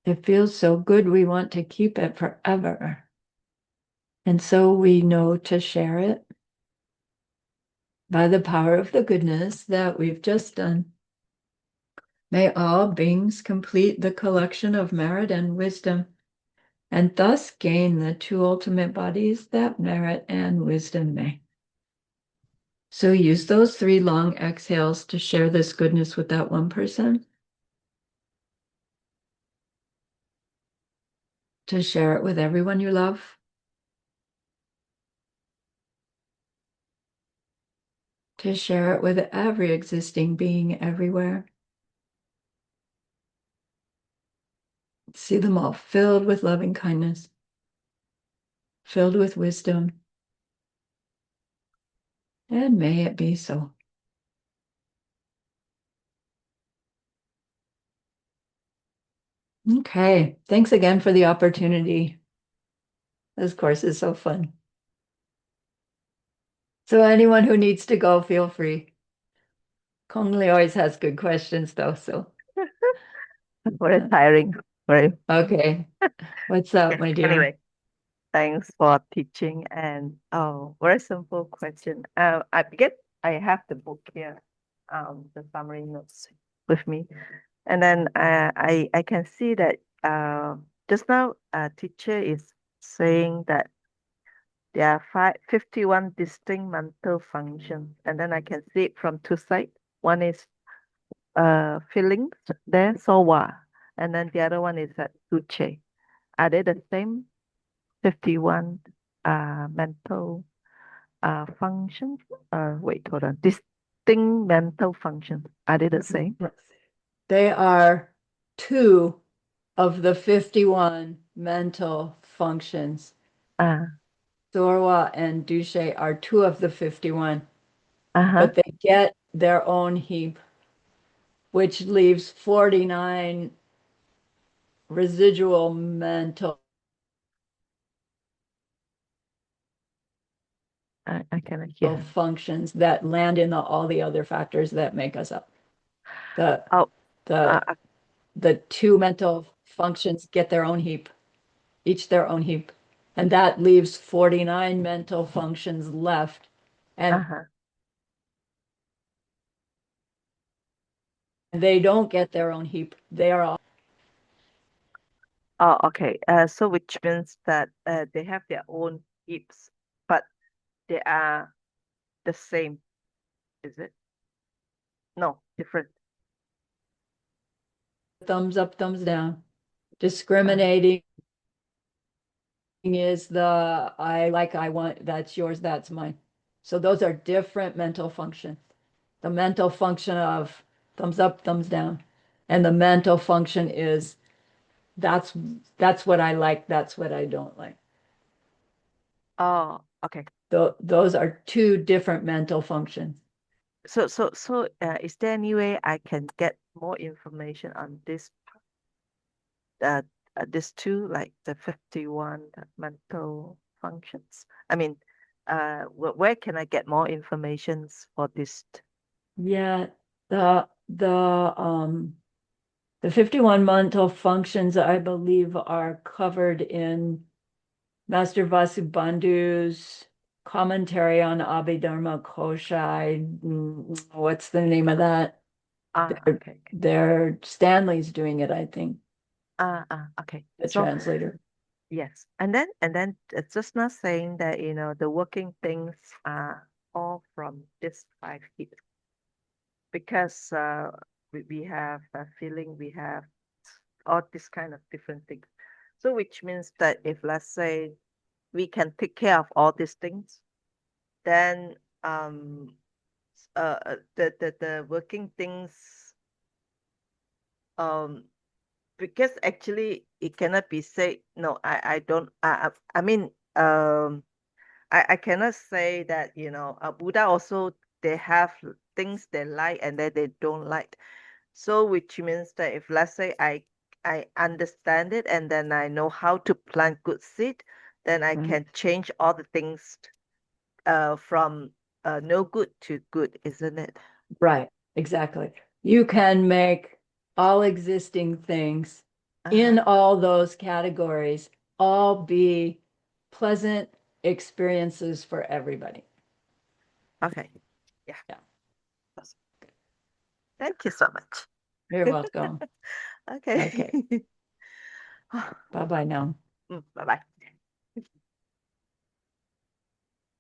Speaker 1: It feels so good, we want to keep it forever. And so we know to share it by the power of the goodness that we've just done. May all beings complete the collection of merit and wisdom, and thus gain the two ultimate bodies that merit and wisdom may. So use those 3 long exhales to share this goodness with that one person, to share it with everyone you love, to share it with every existing being everywhere. See them all filled with loving kindness, filled with wisdom, and may it be so. Okay, thanks again for the opportunity. This course is so fun. So anyone who needs to go, feel free. Kongli always has good questions though, so.
Speaker 6: Very tiring. Very.
Speaker 1: Okay, what's up, my dear?
Speaker 6: Anyway, thanks for teaching. And very simple question. I have the book here, the summary notes with me, and then I can see that just now teacher is saying that there are 51 distinct mental functions, and then I can see it from 2 sides. One is feelings there, sowa, and then the other one is duce. Are they the same 51 mental functions? Wait, hold on. Distinct mental functions. Are they the same?
Speaker 1: They are 2 of the 51 mental functions.
Speaker 6: Uh,
Speaker 1: Sorwa and Duche are 2 of the 51,
Speaker 6: uh-huh.
Speaker 1: but they get their own heap, which leaves 49 residual mental
Speaker 6: I cannot hear.
Speaker 1: functions that land in all the other factors that make us up. The
Speaker 6: Oh,
Speaker 1: the the 2 mental functions get their own heap, each their own heap, and that leaves 49 mental functions left, and
Speaker 6: uh-huh.
Speaker 1: they don't get their own heap. They are all
Speaker 6: Oh, okay. So which means that they have their own heaps, but they are the same, is it? No, different.
Speaker 1: thumbs up, thumbs down. Discriminating is the I like, I want, that's yours, that's mine. So those are different mental functions. The mental function of thumbs up, thumbs down. And the mental function is that's what I like, that's what I don't like.
Speaker 6: Oh, okay.
Speaker 1: Those are 2 different mental functions.
Speaker 6: So is there any way I can get more information on this 2, like the 51 mental functions? I mean, where can I get more information for this?
Speaker 1: Yeah, the 51 mental functions, I believe, are covered in Master Vasubandhu's commentary on Abhidharma Koshai. What's the name of that?
Speaker 6: Okay.
Speaker 1: Stanley's doing it, I think,
Speaker 6: Okay.
Speaker 1: the
Speaker 6: So
Speaker 1: translator.
Speaker 6: yes, and then it's just not saying that the working things are all from this 5 heat, because we have a feeling, we have all this kind of different things. So which means that if, let's say, we can take care of all these things, then the working things, because actually it cannot be said, no, I don't, I mean, I cannot say that, Buddha also, they have things they like and that they don't like. So which means that if let's say I understand it and then I know how to plant good seed, then I
Speaker 1: Right.
Speaker 6: can change all the things from no good to good, isn't it?
Speaker 1: Right, exactly. You can make all existing things in
Speaker 6: Uh-huh.
Speaker 1: all those categories all be pleasant experiences for everybody.
Speaker 6: Okay. Yeah.
Speaker 1: Yeah.
Speaker 6: Awesome. Thank you so much.
Speaker 1: You're welcome.
Speaker 6: Okay.
Speaker 1: Okay. Bye-bye now.
Speaker 6: Bye-bye.